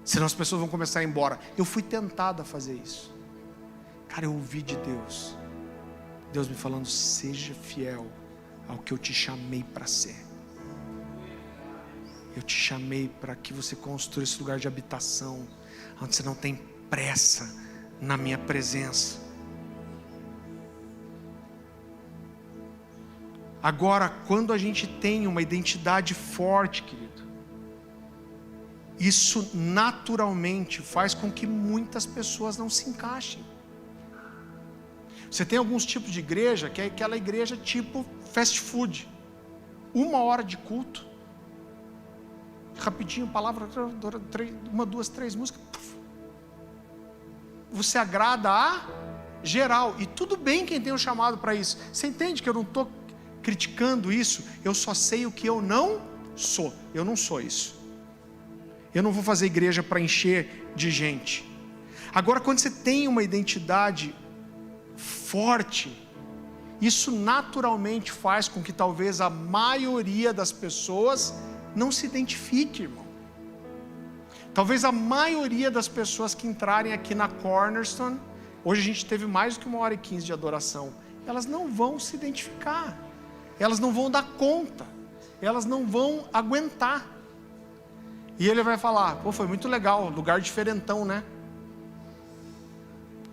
Senão as pessoas vão começar a ir embora. Eu fui tentado a fazer isso. Cara, eu ouvi de Deus. Deus me falando, seja fiel ao que eu te chamei para ser. Eu te chamei para que você construa esse lugar de habitação, onde você não tem pressa na minha presença. Agora, quando a gente tem uma identidade forte, querido, isso naturalmente faz com que muitas pessoas não se encaixem. Você tem alguns tipos de igreja, que é aquela igreja tipo fast food. 1 hora de culto, rapidinho, palavra, 1, 2, 3 músicas. Você agrada a geral, e tudo bem quem tem um chamado para isso. Você entende que eu não estou criticando isso? Eu só sei o que eu não sou. Eu não sou isso. Eu não vou fazer igreja para encher de gente. Agora, quando você tem uma identidade forte, isso naturalmente faz com que talvez a maioria das pessoas não se identifique, irmão. Talvez a maioria das pessoas que entrarem aqui na Cornerstone, hoje a gente teve mais do que 1h15 de adoração, elas não vão se identificar, elas não vão dar conta, elas não vão aguentar. E ele vai falar: pô, foi muito legal, lugar diferentão, né?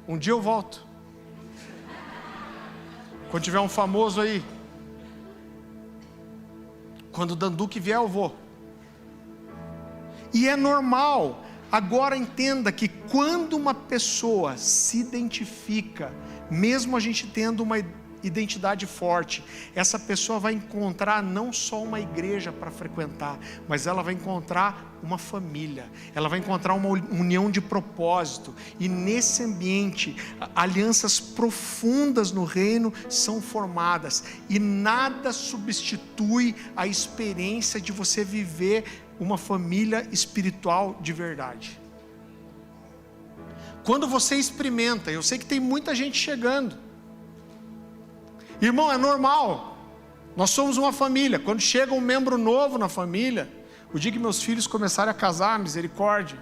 Um dia eu volto. Quando tiver um famoso aí, quando o Danduque vier, eu vou. E é normal. Agora entenda que quando uma pessoa se identifica, mesmo a gente tendo uma identidade forte, essa pessoa vai encontrar não só uma igreja para frequentar, mas ela vai encontrar uma família, ela vai encontrar uma união de propósito, e nesse ambiente, alianças profundas no reino são formadas, e nada substitui a experiência de você viver uma família espiritual de verdade. Quando você experimenta, eu sei que tem muita gente chegando, irmão, é normal, nós somos uma família. Quando chega um membro novo na família, o dia que meus filhos começarem a casar, misericórdia,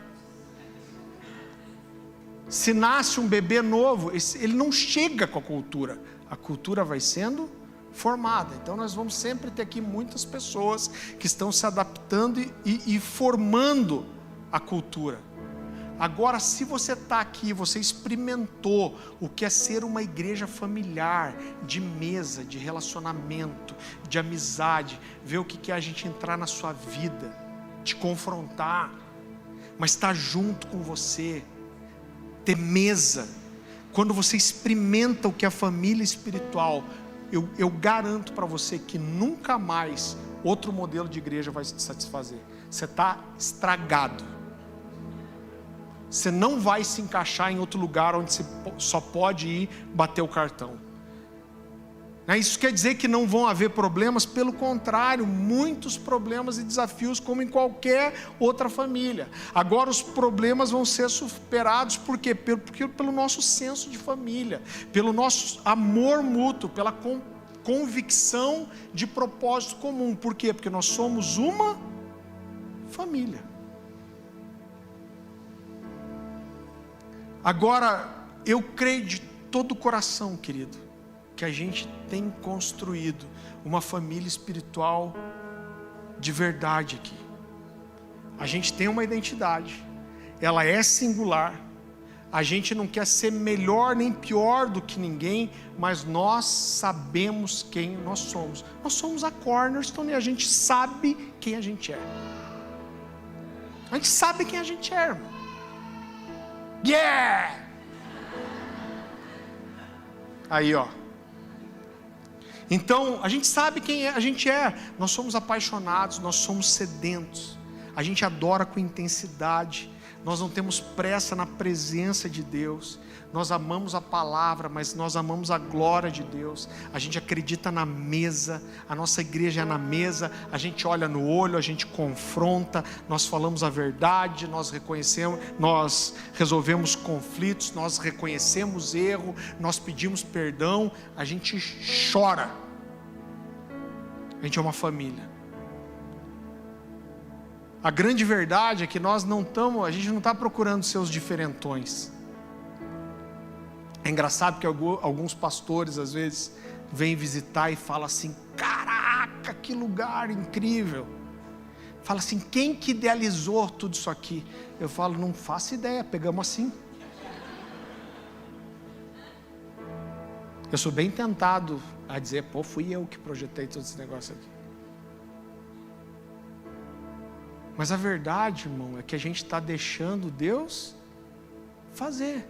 se nasce um bebê novo, ele não chega com a cultura vai sendo formada. Então nós vamos sempre ter aqui muitas pessoas que estão se adaptando e formando a cultura. Agora, se você está aqui, você experimentou o que é ser uma igreja familiar, de mesa, de relacionamento, de amizade, ver o que é a gente entrar na sua vida, te confrontar, mas estar junto com você, ter mesa. Quando você experimenta o que é a família espiritual, eu garanto para você que nunca mais outro modelo de igreja vai te satisfazer. Você está estragado. Você não vai se encaixar em outro lugar onde você só pode ir bater o cartão. Isso quer dizer que não vão haver problemas? Pelo contrário, muitos problemas e desafios, como em qualquer outra família. Agora os problemas vão ser superados, por quê? Porque pelo nosso senso de família, pelo nosso amor mútuo, pela convicção de propósito comum. Por quê? Porque nós somos uma família. Agora, eu creio de todo o coração, querido, que a gente tem construído uma família espiritual de verdade aqui. A gente tem uma identidade, ela é singular, a gente não quer ser melhor nem pior do que ninguém, mas nós sabemos quem nós somos. Nós somos a Cornerstone e a gente sabe quem a gente é. A gente sabe quem a gente é, irmão. Yeah! Aí, ó. Então, a gente sabe quem a gente é. Nós somos apaixonados, nós somos sedentos. A gente adora com intensidade. Nós não temos pressa na presença de Deus. Nós amamos a palavra, mas nós amamos a glória de Deus. A gente acredita na mesa. A nossa igreja é na mesa. A gente olha no olho, a gente confronta. Nós falamos a verdade, nós reconhecemos, nós resolvemos conflitos, nós reconhecemos erro, nós pedimos perdão. A gente chora. A gente é uma família. A grande verdade é que a gente não está procurando seus diferentões. É engraçado porque alguns pastores às vezes vêm visitar e falam assim: caraca, que lugar incrível. Fala assim, quem que idealizou tudo isso aqui? Eu falo, não faço ideia, pegamos assim. Eu sou bem tentado a dizer, pô, fui eu que projetei todo esse negócio aqui. Mas a verdade, irmão, é que a gente está deixando Deus fazer.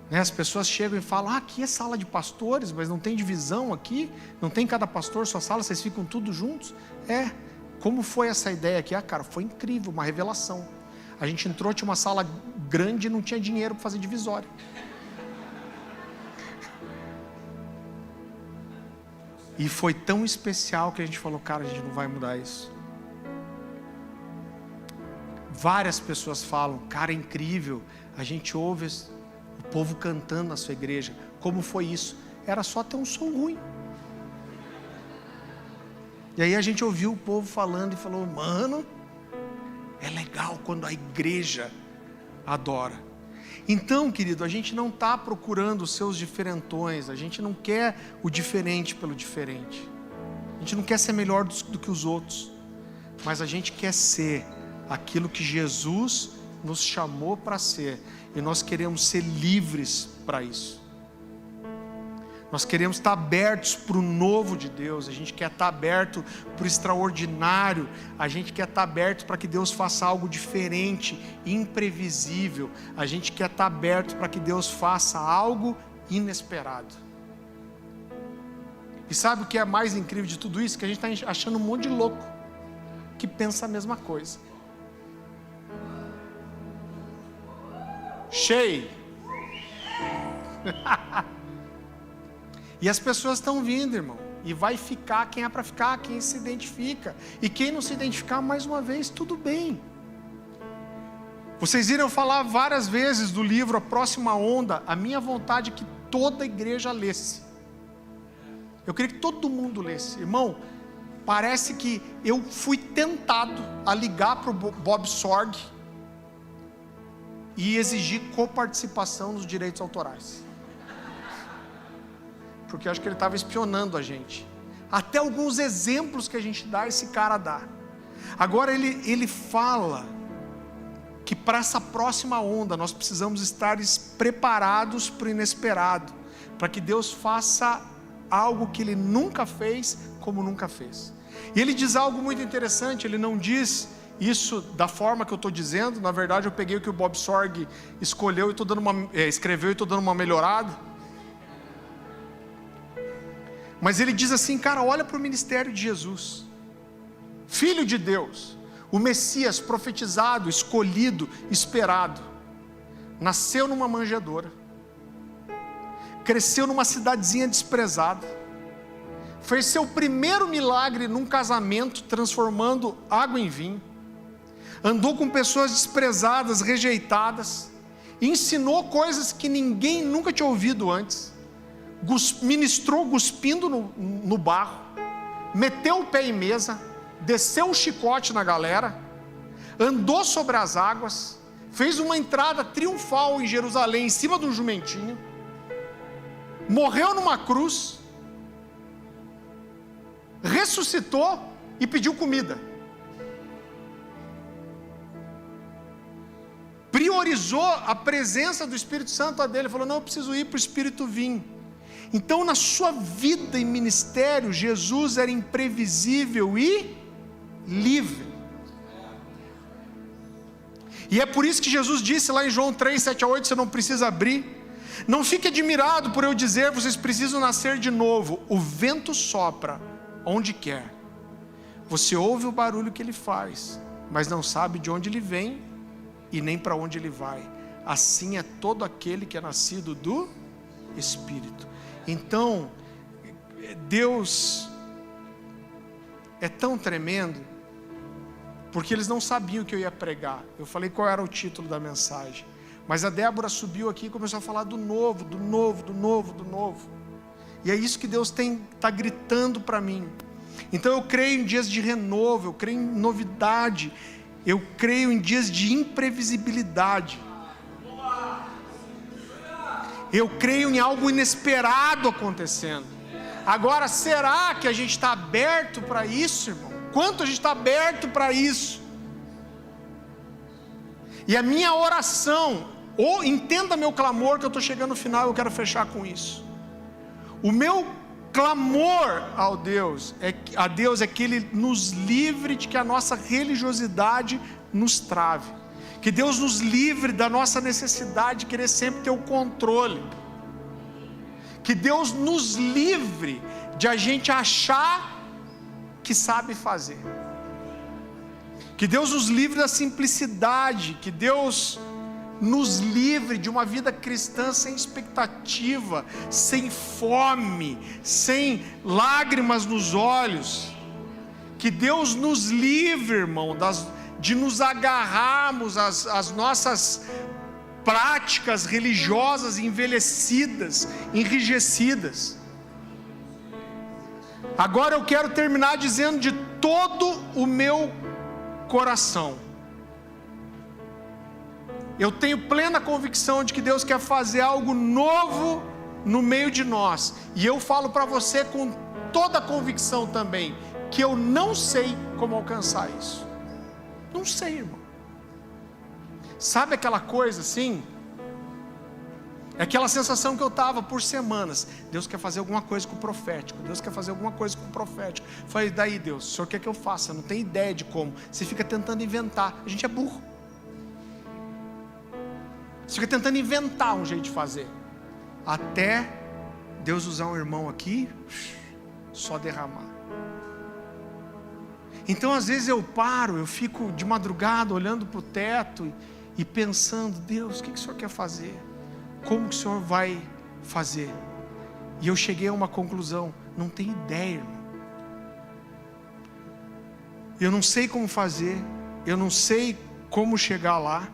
As pessoas chegam e falam, aqui é sala de pastores, mas não tem divisão aqui, não tem cada pastor sua sala, vocês ficam tudo juntos. Como foi essa ideia aqui? Cara, foi incrível, uma revelação. A gente entrou, tinha uma sala grande e não tinha dinheiro para fazer divisória. E foi tão especial que a gente falou, cara, a gente não vai mudar isso. Várias pessoas falam, cara, é incrível, a gente ouve o povo cantando na sua igreja. Como foi isso? Era só ter um som ruim. E aí a gente ouviu o povo falando e falou, mano, é legal quando a igreja adora. Então, querido, a gente não está procurando os seus diferentões, a gente não quer o diferente pelo diferente, a gente não quer ser melhor do que os outros, mas a gente quer ser aquilo que Jesus nos chamou para ser, e nós queremos ser livres para isso. Nós queremos estar abertos para o novo de Deus, a gente quer estar aberto para o extraordinário, a gente quer estar aberto para que Deus faça algo diferente, imprevisível, a gente quer estar aberto para que Deus faça algo inesperado. E sabe o que é mais incrível de tudo isso? Que a gente está achando um monte de louco que pensa a mesma coisa. Cheio. E as pessoas estão vindo, irmão, e vai ficar quem é para ficar, quem se identifica, e quem não se identificar, mais uma vez, tudo bem. Vocês viram falar várias vezes do livro A Próxima Onda. A minha vontade é que toda a igreja lesse. Eu queria que todo mundo lesse. Irmão, parece que eu fui tentado a ligar para o Bob Sorg e exigir coparticipação nos direitos autorais, porque eu acho que ele estava espionando a gente. Até alguns exemplos que a gente dá, esse cara dá. Agora ele fala que para essa próxima onda nós precisamos estar preparados para o inesperado, para que Deus faça algo que Ele nunca fez, como nunca fez. E ele diz algo muito interessante. Ele não diz isso da forma que eu estou dizendo. Na verdade, eu peguei o que o Bob Sorg escolheu e escreveu e estou dando uma melhorada. Mas ele diz assim, cara, olha para o ministério de Jesus, Filho de Deus, o Messias profetizado, escolhido, esperado, nasceu numa manjedoura, cresceu numa cidadezinha desprezada, fez seu primeiro milagre num casamento, transformando água em vinho, andou com pessoas desprezadas, rejeitadas, ensinou coisas que ninguém nunca tinha ouvido antes, ministrou cuspindo no barro, meteu o pé em mesa, desceu o chicote na galera, andou sobre as águas, fez uma entrada triunfal em Jerusalém em cima de um jumentinho, morreu numa cruz, ressuscitou e pediu comida, priorizou a presença do Espírito Santo a dele, falou, não, eu preciso ir para o Espírito vir. Então, na sua vida e ministério, Jesus era imprevisível e livre. E é por isso que Jesus disse lá em João 3, 7 a 8, você não precisa abrir. Não fique admirado por eu dizer, vocês precisam nascer de novo. O vento sopra onde quer. Você ouve o barulho que ele faz, mas não sabe de onde ele vem e nem para onde ele vai. Assim é todo aquele que é nascido do Espírito. Então, Deus é tão tremendo, porque eles não sabiam o que eu ia pregar. Eu falei qual era o título da mensagem, mas a Débora subiu aqui e começou a falar do novo, do novo, do novo, do novo. E é isso que Deus está gritando para mim. Então eu creio em dias de renovo, eu creio em novidade, eu creio em dias de imprevisibilidade. Eu creio em algo inesperado acontecendo. Agora, será que a gente está aberto para isso, irmão? Quanto a gente está aberto para isso? E a minha oração, entenda meu clamor, que eu estou chegando no final e eu quero fechar com isso. O meu clamor a Deus é que Ele nos livre de que a nossa religiosidade nos trave. Que Deus nos livre da nossa necessidade de querer sempre ter o controle. Que Deus nos livre de a gente achar que sabe fazer. Que Deus nos livre da simplicidade. Que Deus nos livre de uma vida cristã sem expectativa, sem fome, sem lágrimas nos olhos. Que Deus nos livre, irmão, de nos agarrarmos às nossas práticas religiosas envelhecidas, enrijecidas. Agora eu quero terminar dizendo de todo o meu coração, eu tenho plena convicção de que Deus quer fazer algo novo no meio de nós, e eu falo para você com toda a convicção também, que eu não sei como alcançar isso. Não sei, irmão. Sabe aquela coisa assim? É aquela sensação que eu estava por semanas. Deus quer fazer alguma coisa com o profético. Deus quer fazer alguma coisa com o profético. Falei, daí Deus, o Senhor quer que eu faça? Eu não tenho ideia de como. Você fica tentando inventar. A gente é burro. Você fica tentando inventar um jeito de fazer. Até Deus usar um irmão aqui, só derramar. Então às vezes eu paro, eu fico de madrugada olhando para o teto e pensando, Deus, o que o Senhor quer fazer? Como que o Senhor vai fazer? E eu cheguei a uma conclusão, não tenho ideia, irmão. Eu não sei como fazer, eu não sei como chegar lá.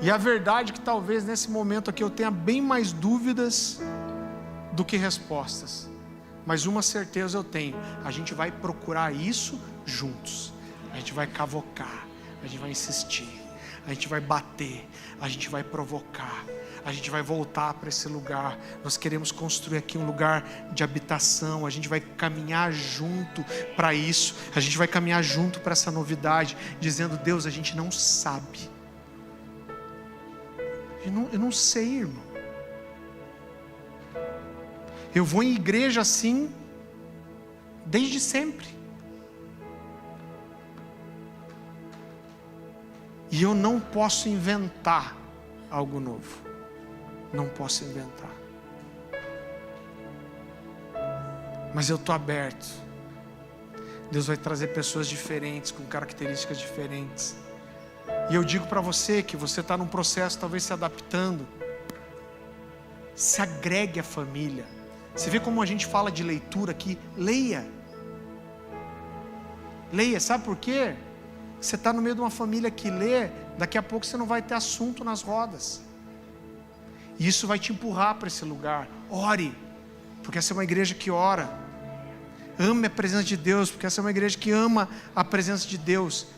E a verdade é que talvez nesse momento aqui eu tenha bem mais dúvidas do que respostas. Mas uma certeza eu tenho, a gente vai procurar isso juntos. A gente vai cavocar, a gente vai insistir, a gente vai bater, a gente vai provocar, a gente vai voltar para esse lugar. Nós queremos construir aqui um lugar de habitação. A gente vai caminhar junto para isso. A gente vai caminhar junto para essa novidade, dizendo, Deus, a gente não sabe. Eu não sei, irmão. Eu vou em igreja assim desde sempre. E eu não posso inventar algo novo. Não posso inventar. Mas eu estou aberto. Deus vai trazer pessoas diferentes, com características diferentes. E eu digo para você que você está num processo talvez se adaptando. Se agregue à família. Você vê como a gente fala de leitura aqui? Leia. Leia, sabe por quê? Você está no meio de uma família que lê, daqui a pouco você não vai ter assunto nas rodas. E isso vai te empurrar para esse lugar. Ore, porque essa é uma igreja que ora. Ame a presença de Deus, porque essa é uma igreja que ama a presença de Deus.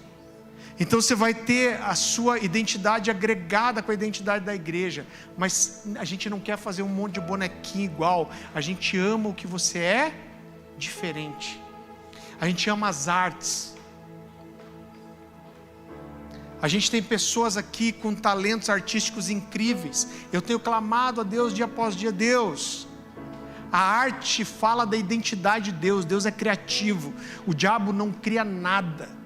Então você vai ter a sua identidade agregada com a identidade da igreja. Mas a gente não quer fazer um monte de bonequinho igual. A gente ama o que você é diferente. A gente ama as artes. A gente tem pessoas aqui com talentos artísticos incríveis. Eu tenho clamado a Deus dia após dia. Deus, a arte fala da identidade de Deus. Deus é criativo. O diabo não cria nada.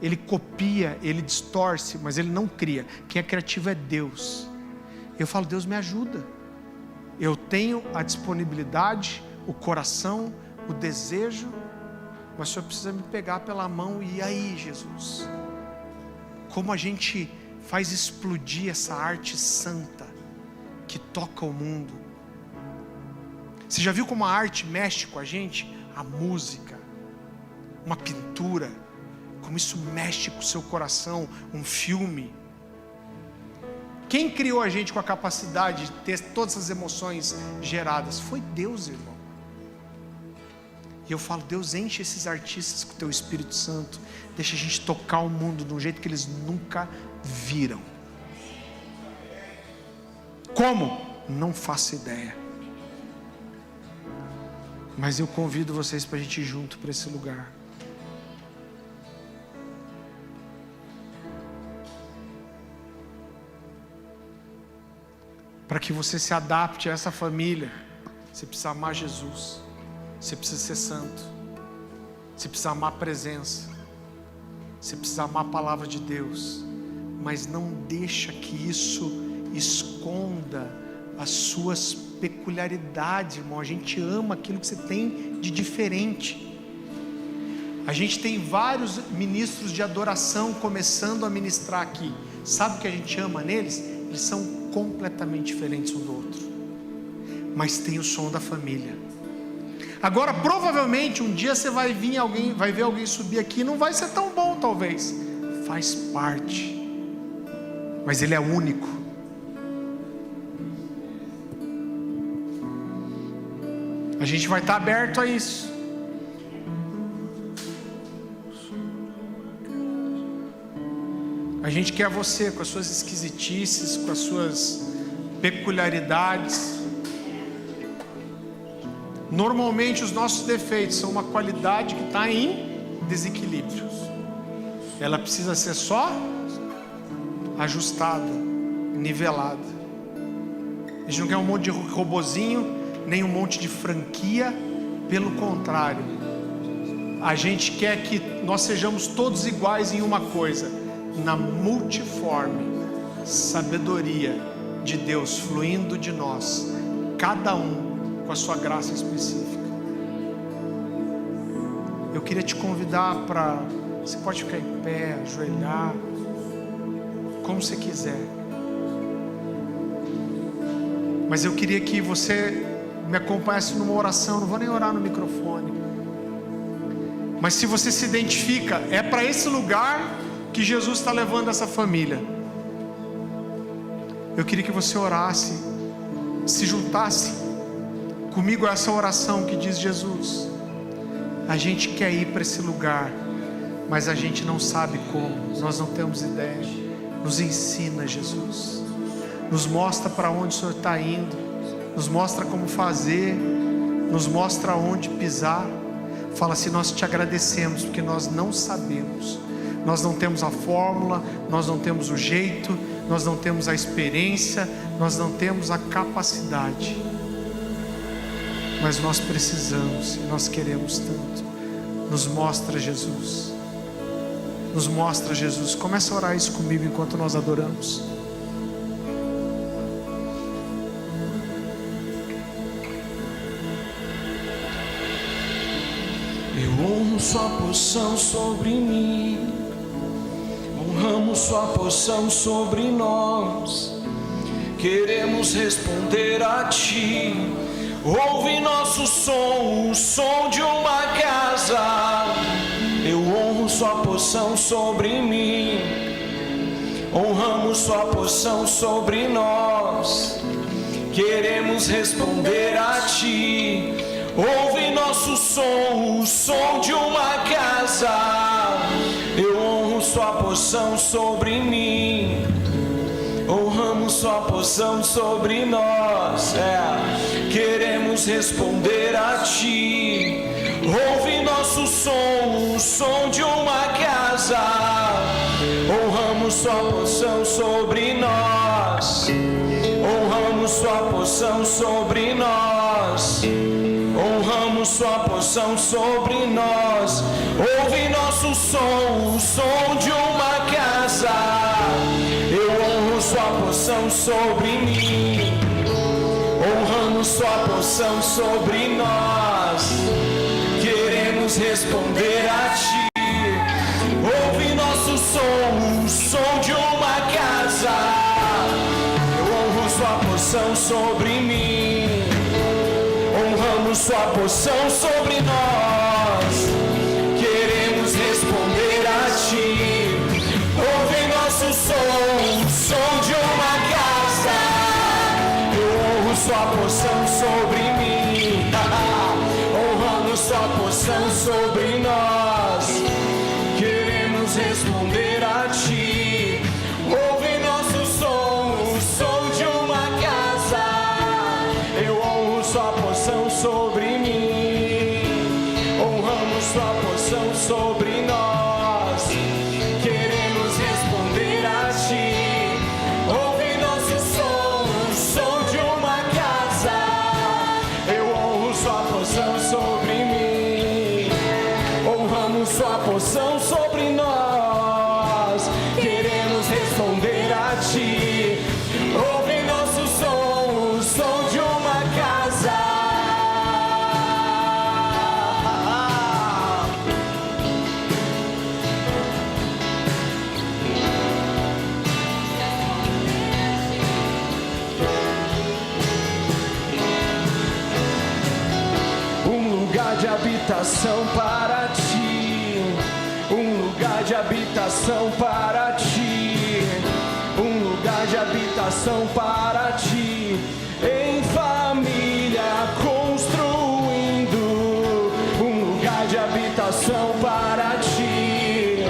Ele copia, ele distorce, mas ele não cria. Quem é criativo é Deus. Eu falo, Deus me ajuda. Eu tenho a disponibilidade, o coração, o desejo, mas o Senhor precisa me pegar pela mão. E aí, Jesus? Como a gente faz explodir essa arte santa que toca o mundo? Você já viu como a arte mexe com a gente? A música, uma pintura, como isso mexe com o seu coração, um filme. Quem criou a gente com a capacidade de ter todas as emoções geradas? Foi Deus, irmão. E eu falo, Deus, enche esses artistas com o teu Espírito Santo. Deixa a gente tocar o mundo de um jeito que eles nunca viram. Como? Não faço ideia. Mas eu convido vocês para a gente ir junto para esse lugar. Para que você se adapte a essa família, você precisa amar Jesus. Você precisa ser santo. Você precisa amar a presença. Você precisa amar a palavra de Deus. Mas não deixa que isso esconda as suas peculiaridades, irmão. A gente ama aquilo que você tem de diferente. A gente tem vários ministros de adoração começando a ministrar aqui. Sabe o que a gente ama neles? Eles são completamente diferentes um do outro, mas tem o som da família. Agora, provavelmente um dia você vai ver alguém subir aqui, não vai ser tão bom talvez, faz parte, mas ele é único. A gente vai estar aberto a isso. A gente quer você com as suas esquisitices, com as suas peculiaridades. Normalmente os nossos defeitos são uma qualidade que está em desequilíbrio. Ela precisa ser só ajustada, nivelada. A gente não quer um monte de robozinho, nem um monte de franquia. Pelo contrário, a gente quer que nós sejamos todos iguais em uma coisa: na multiforme sabedoria de Deus fluindo de nós, cada um com a sua graça específica. Eu queria te convidar para... Você pode ficar em pé, ajoelhar, como você quiser. Mas eu queria que você me acompanhasse numa oração. Não vou nem orar no microfone. Mas se você se identifica, é para esse lugar que Jesus está levando essa família. Eu queria que você orasse, se juntasse comigo a essa oração que diz: Jesus, a gente quer ir para esse lugar, mas a gente não sabe como, nós não temos ideia. Nos ensina, Jesus, nos mostra para onde o Senhor está indo, nos mostra como fazer, nos mostra onde pisar. Fala assim: nós te agradecemos porque nós não sabemos. Nós não temos a fórmula, nós não temos o jeito, nós não temos a experiência, nós não temos a capacidade. Mas nós precisamos e nós queremos tanto. Nos mostra, Jesus. Nos mostra, Jesus. Começa a orar isso comigo enquanto nós adoramos. Eu honro sua porção sobre mim. Honramos sua porção sobre nós. Queremos responder a ti. Ouve nosso som, o som de uma casa. Eu honro sua porção sobre mim. Honramos sua porção sobre nós. Queremos responder a ti. Ouve nosso som, o som de uma casa. Eu honro sua porção sobre mim. Honramos sua porção sobre nós. Queremos responder a ti. Ouve nosso som, o som de uma casa. Honramos sua porção sobre nós. Honramos sua porção sobre nós. Honramos sua porção sobre nós. Ouve nosso som, o som de uma casa. Eu honro sua porção sobre mim. Honramos sua porção sobre nós. Queremos responder a ti. Ouve nosso som, o som de uma casa. Eu honro sua porção sobre mim. Honramos sua porção sobre nós. Queremos responder a ti. Ouve nosso som, o som de uma casa. Eu honro sua porção sobre mim. Honramos sua porção sobre nós. Queremos responder a ti. Ouve nosso som, o som de uma casa. Eu honro sua porção sobre mim. habitação para ti, um lugar de habitação para ti, um lugar de habitação para ti, em família construindo um lugar de habitação para ti,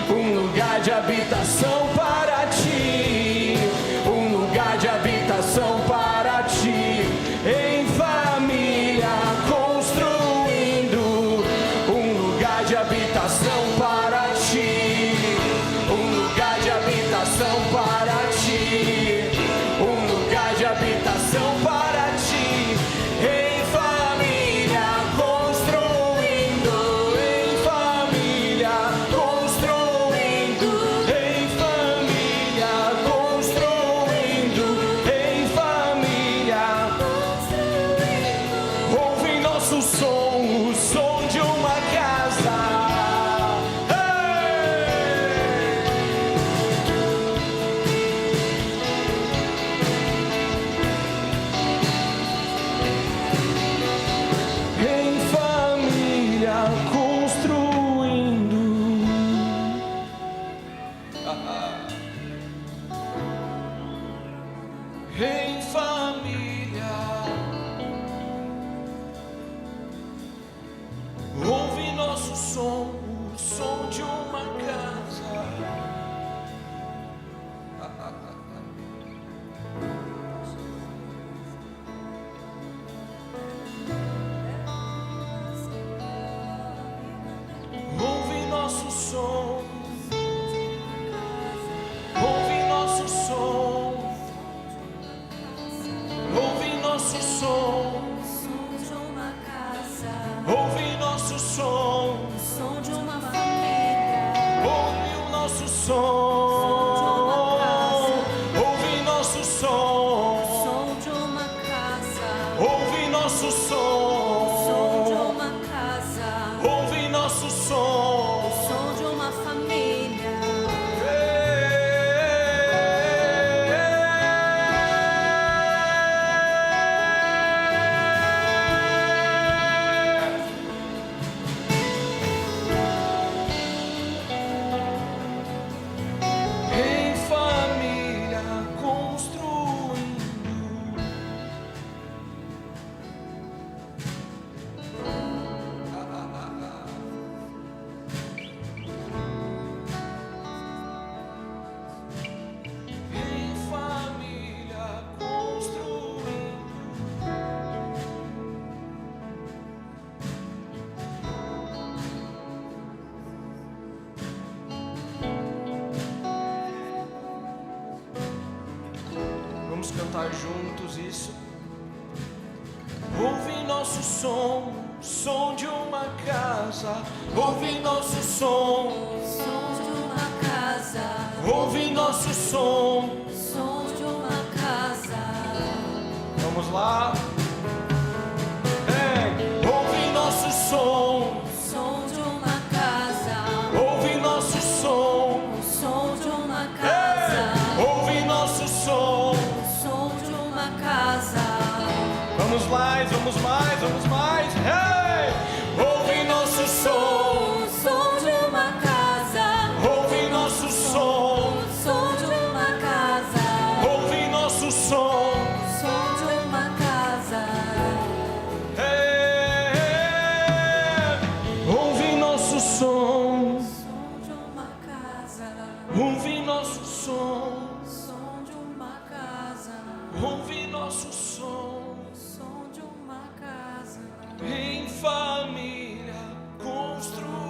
um lugar de habitação para ti, um lugar de habitação para ti, em família construindo um lugar de habitação para ti, um lugar de habitação para ti, um lugar de habitação para ti, em família construindo, em família construindo, em família construindo, em família construindo. Ouve nosso som, o som de uma casa. Em família construindo. Em família. Ouve nosso som, o som de uma casa. Ouve nosso som, ouve nosso som, ouve nosso som, Som de uma casa, ouve nosso som, som de uma família, ouve o nosso som, ouve nosso som, som de uma casa, ouve nosso som de som, uma casa, ouve nosso som. som de uma família. Em família construindo. Em família construindo. Vamos cantar juntos isso. Ouve nosso som, som de uma casa. Ouve nosso som, Som de uma casa, ouve nosso som. som de uma casa, Vamos lá. Ouve nosso som, som de uma casa, ouve nosso som. som de uma casa, Ouve nosso som. som de uma casa. Vamos mais, vamos mais, vamos mais. Ouve nosso som, Som de uma casa, ouve nosso som. som de uma casa, Ouve nosso som. som de uma casa. Ouve nosso som. Som de uma casa, Ouve nosso som. som de uma casa, Ouve nosso som. som de uma casa. Em família construindo.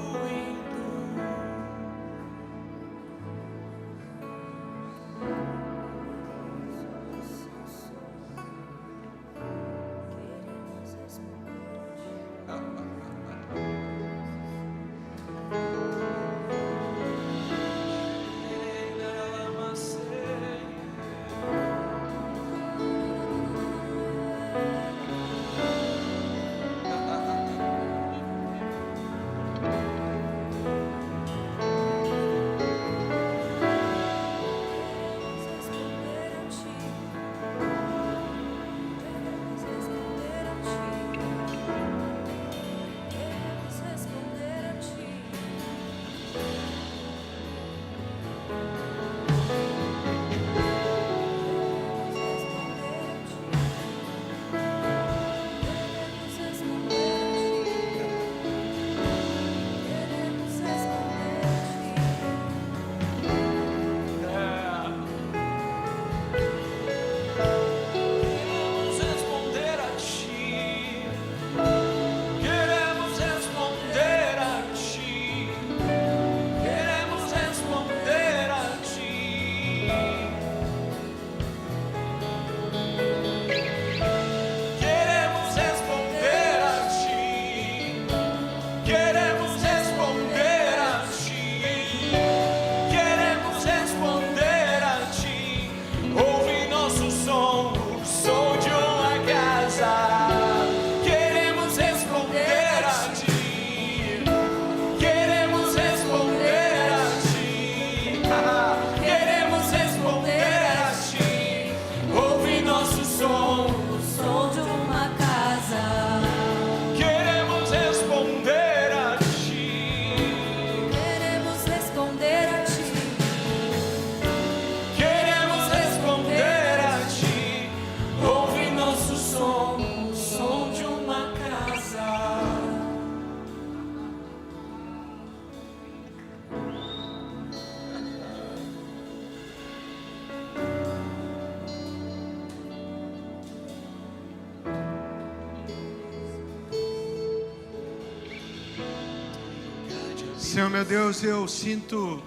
Senhor meu Deus, eu sinto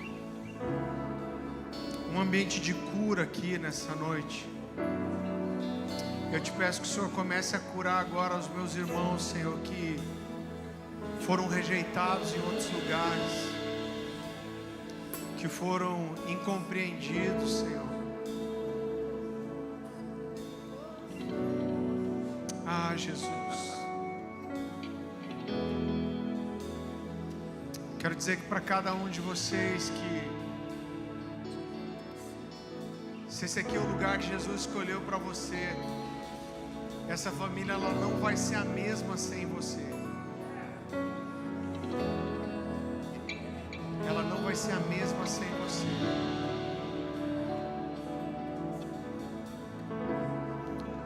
um ambiente de cura aqui nessa noite. Eu te peço que o Senhor comece a curar agora os meus irmãos, Senhor, que foram rejeitados em outros lugares, que foram incompreendidos, Senhor. Ah, Jesus. Quero dizer que para cada um de vocês que se esse aqui é o lugar que Jesus escolheu para você, essa família ela não vai ser a mesma sem você. Ela não vai ser a mesma sem você.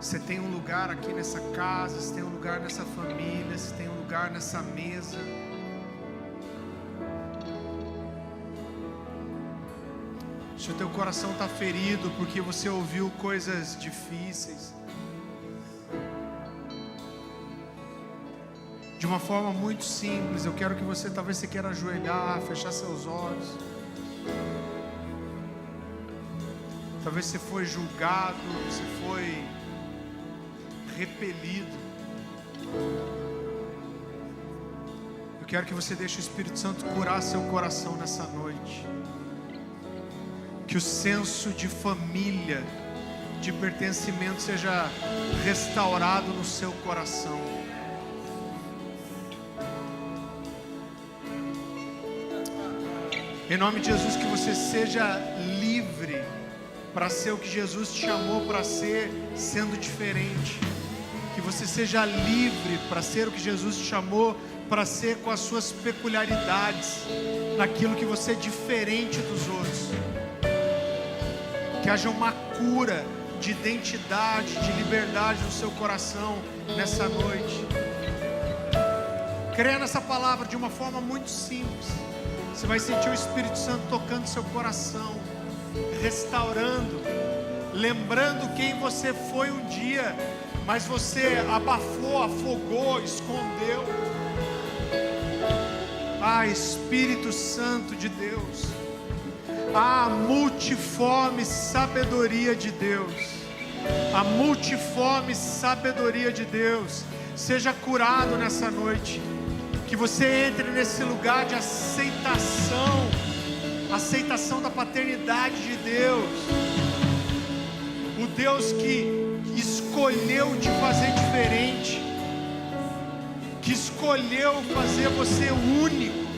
Você tem um lugar aqui nessa casa, você tem um lugar nessa família, você tem um lugar nessa mesa. Se o teu coração está ferido porque você ouviu coisas difíceis, de uma forma muito simples, eu quero que talvez você queira ajoelhar, fechar seus olhos. Talvez você foi julgado, você foi repelido. Eu quero que você deixe o Espírito Santo curar seu coração nessa noite. Que o senso de família, de pertencimento seja restaurado no seu coração. Em nome de Jesus, que você seja livre para ser o que Jesus te chamou para ser, sendo diferente. Que você seja livre para ser o que Jesus te chamou para ser, com as suas peculiaridades, naquilo que você é diferente dos outros. Que haja uma cura de identidade, de liberdade no seu coração nessa noite. Creia nessa palavra de uma forma muito simples. Você vai sentir o Espírito Santo tocando seu coração, restaurando, lembrando quem você foi um dia, mas você abafou, afogou, escondeu. Ah, Espírito Santo de Deus, a multiforme sabedoria de Deus, a multiforme sabedoria de Deus, seja curado nessa noite. Que você entre nesse lugar de aceitação da paternidade de Deus, o Deus que escolheu te fazer diferente, que escolheu fazer você único.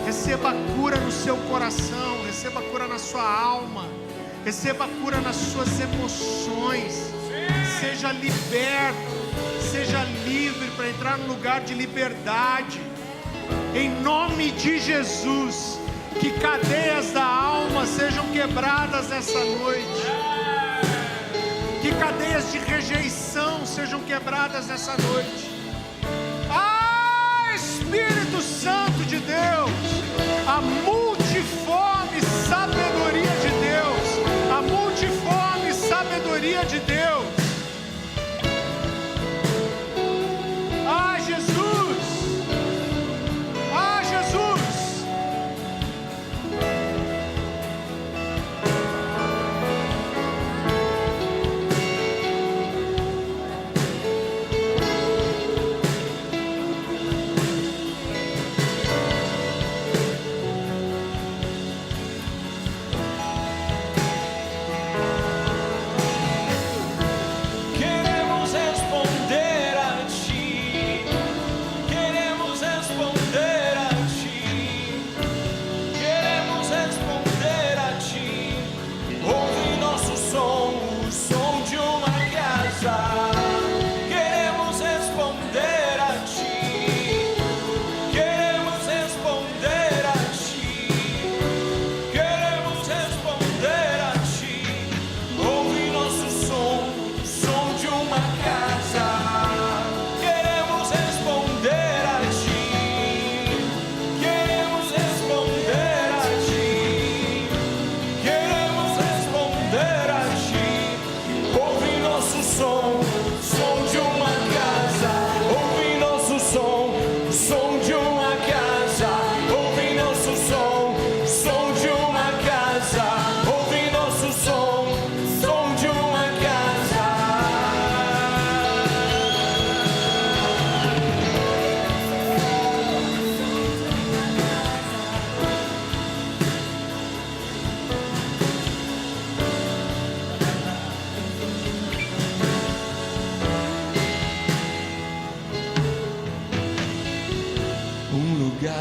Receba a cura no seu coração, receba a cura na sua alma, receba a cura nas suas emoções. Seja liberto, seja livre para entrar no lugar de liberdade. Em nome de Jesus, que cadeias da alma sejam quebradas nessa noite. Que cadeias de rejeição sejam quebradas nessa noite. Espírito Santo de Deus, a multiforme sabedoria de Deus, a multiforme sabedoria de Deus. Ah, Jesus! Ah, Jesus!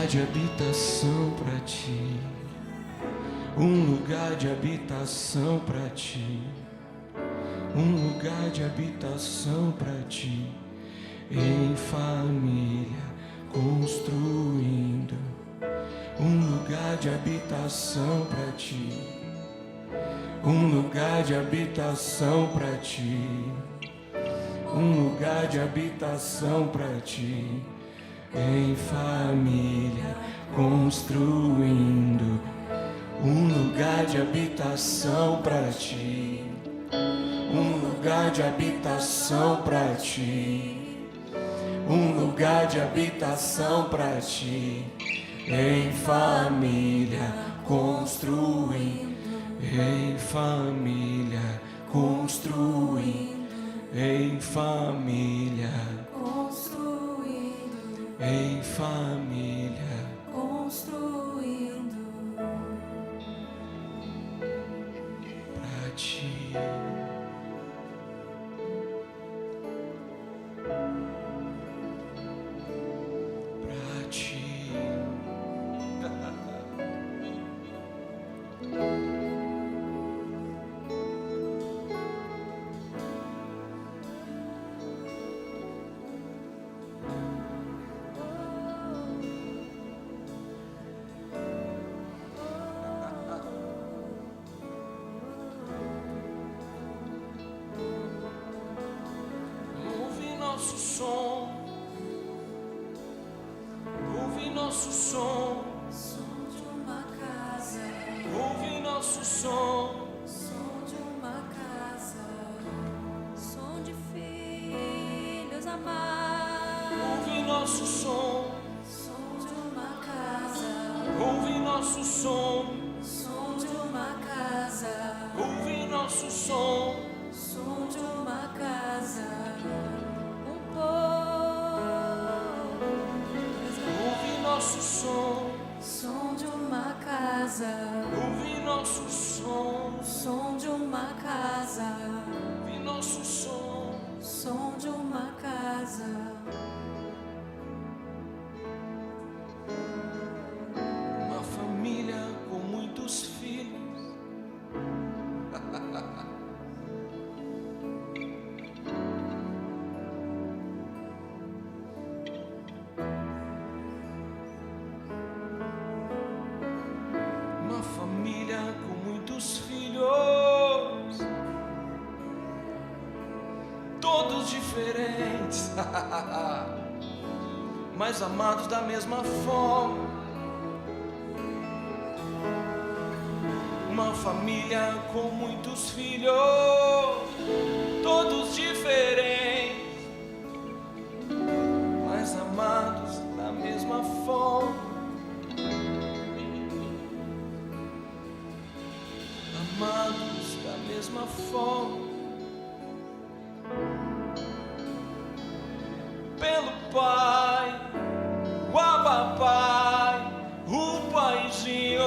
lugar de habitação para ti, um lugar de habitação para ti, um lugar de habitação para ti, em família construindo um lugar de habitação para ti, um lugar de habitação para ti, um lugar de habitação para ti, em família construindo um lugar de habitação para ti, um lugar de habitação para ti, um lugar de habitação para ti, em família construindo, em família construindo, em família construindo, em família construindo. pra ti. Pra ti. Ouve nosso som, ouve nosso som, Som de uma casa, ouve nosso som, som de uma casa, som de filhos amados. ouve nosso som, Som de uma casa, ouve nosso som, som de uma casa, ouve nosso som, som de uma casa, povo. ouve nosso som, Som de uma casa, ouve nosso som, som de uma casa, ouve nosso som. som de uma casa. Uma família com muitos filhos. Uma família com muitos filhos, todos diferentes, mas amados da mesma forma. Uma família com muitos filhos, todos diferentes, mas amados da mesma forma. Amados da mesma forma, pelo Pai, o Abba Pai, o Paizinho.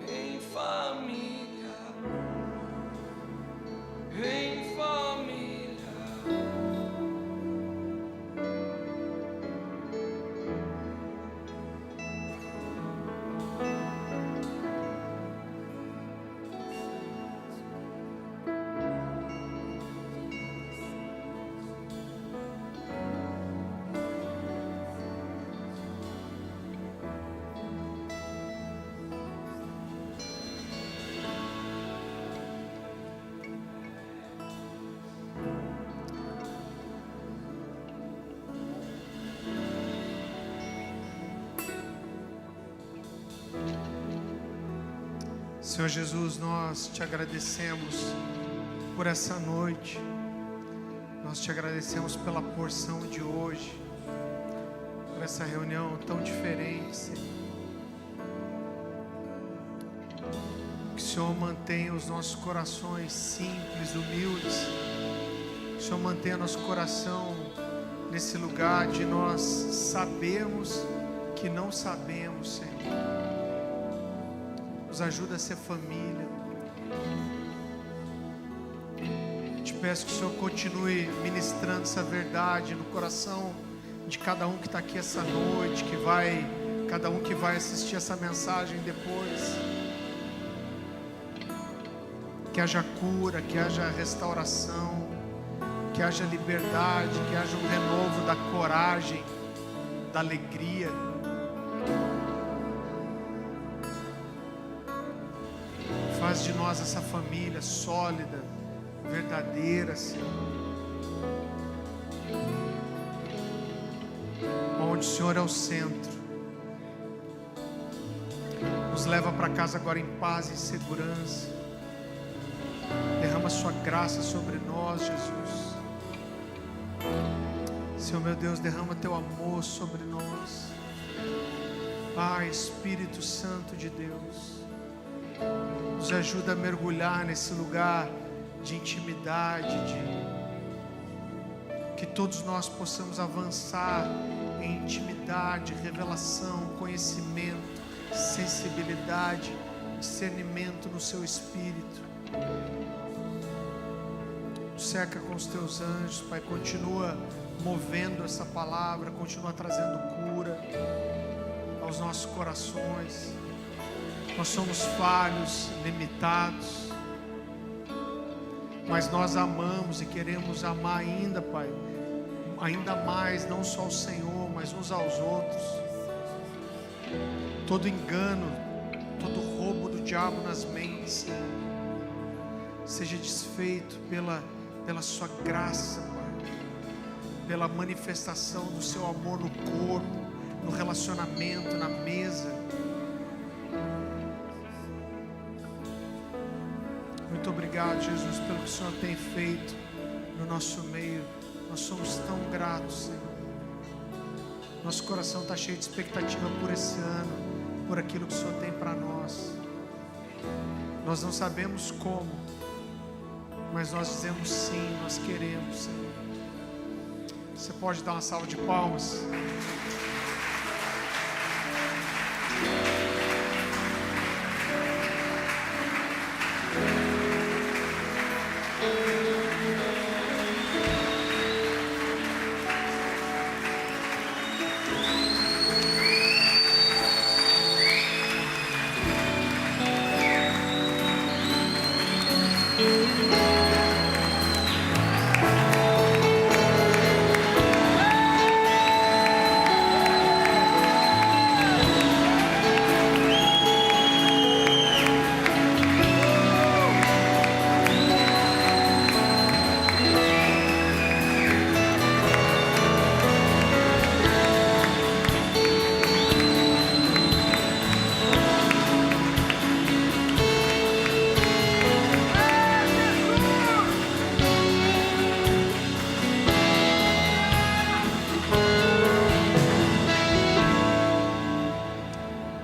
Em família, em família. Senhor Jesus, nós te agradecemos por essa noite, nós te agradecemos pela porção de hoje, por essa reunião tão diferente, Senhor. Que o Senhor mantenha os nossos corações simples, humildes, Senhor, mantenha nosso coração nesse lugar de nós sabermos que não sabemos, Senhor. Nos ajuda a ser família. Te peço que o Senhor continue ministrando essa verdade no coração de cada um que está aqui essa noite, cada um que vai assistir essa mensagem depois. Que haja cura, que haja restauração, que haja liberdade, que haja um renovo da coragem, da alegria. Faz de nós essa família sólida, verdadeira, Senhor. Onde o Senhor é o centro. Nos leva para casa agora em paz e segurança. Derrama sua graça sobre nós, Jesus. Senhor meu Deus, derrama teu amor sobre nós. Pai, Espírito Santo de Deus, nos ajuda a mergulhar nesse lugar de intimidade, que todos nós possamos avançar em intimidade, revelação, conhecimento, sensibilidade, discernimento no seu Espírito. Cerca com os teus anjos, Pai, continua movendo essa palavra, continua trazendo cura aos nossos corações. Nós somos falhos, limitados, mas nós amamos e queremos amar ainda, Pai, ainda mais, não só o Senhor, mas uns aos outros. Todo engano, todo roubo do diabo nas mentes, seja desfeito pela sua graça, Pai, pela manifestação do seu amor no corpo, no relacionamento, na mesa. Muito obrigado, Jesus, pelo que o Senhor tem feito no nosso meio. Nós somos tão gratos, Senhor. Nosso coração está cheio de expectativa por esse ano, por aquilo que o Senhor tem para nós. Nós não sabemos como, mas nós dizemos sim, nós queremos, Senhor. Você pode dar uma salva de palmas?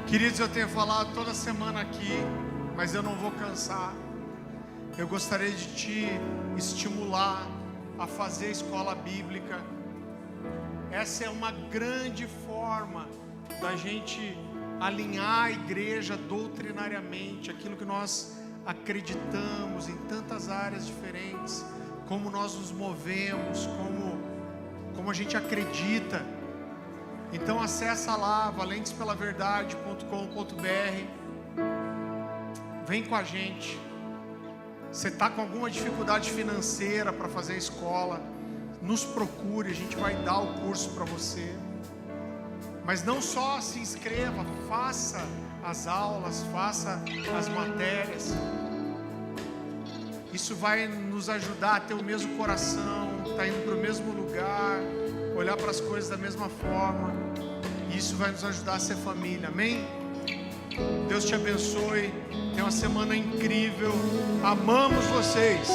Queridos, eu tenho falado toda semana aqui, mas eu não vou cansar. Eu gostaria de te estimular a fazer escola bíblica. Essa é uma grande forma da gente alinhar a igreja doutrinariamente, aquilo que nós acreditamos em tantas áreas diferentes, como nós nos movemos, como a gente acredita. Então acessa lá valentespelaverdade.com.br. Vem com a gente. Você está com alguma dificuldade financeira para fazer a escola, nos procure, a gente vai dar o curso para você. Mas não só se inscreva, faça as aulas, faça as matérias. Isso vai nos ajudar a ter o mesmo coração, estar indo para o mesmo lugar, olhar para as coisas da mesma forma. E isso vai nos ajudar a ser família, amém? Deus te abençoe. Tenha uma semana incrível. Amamos vocês.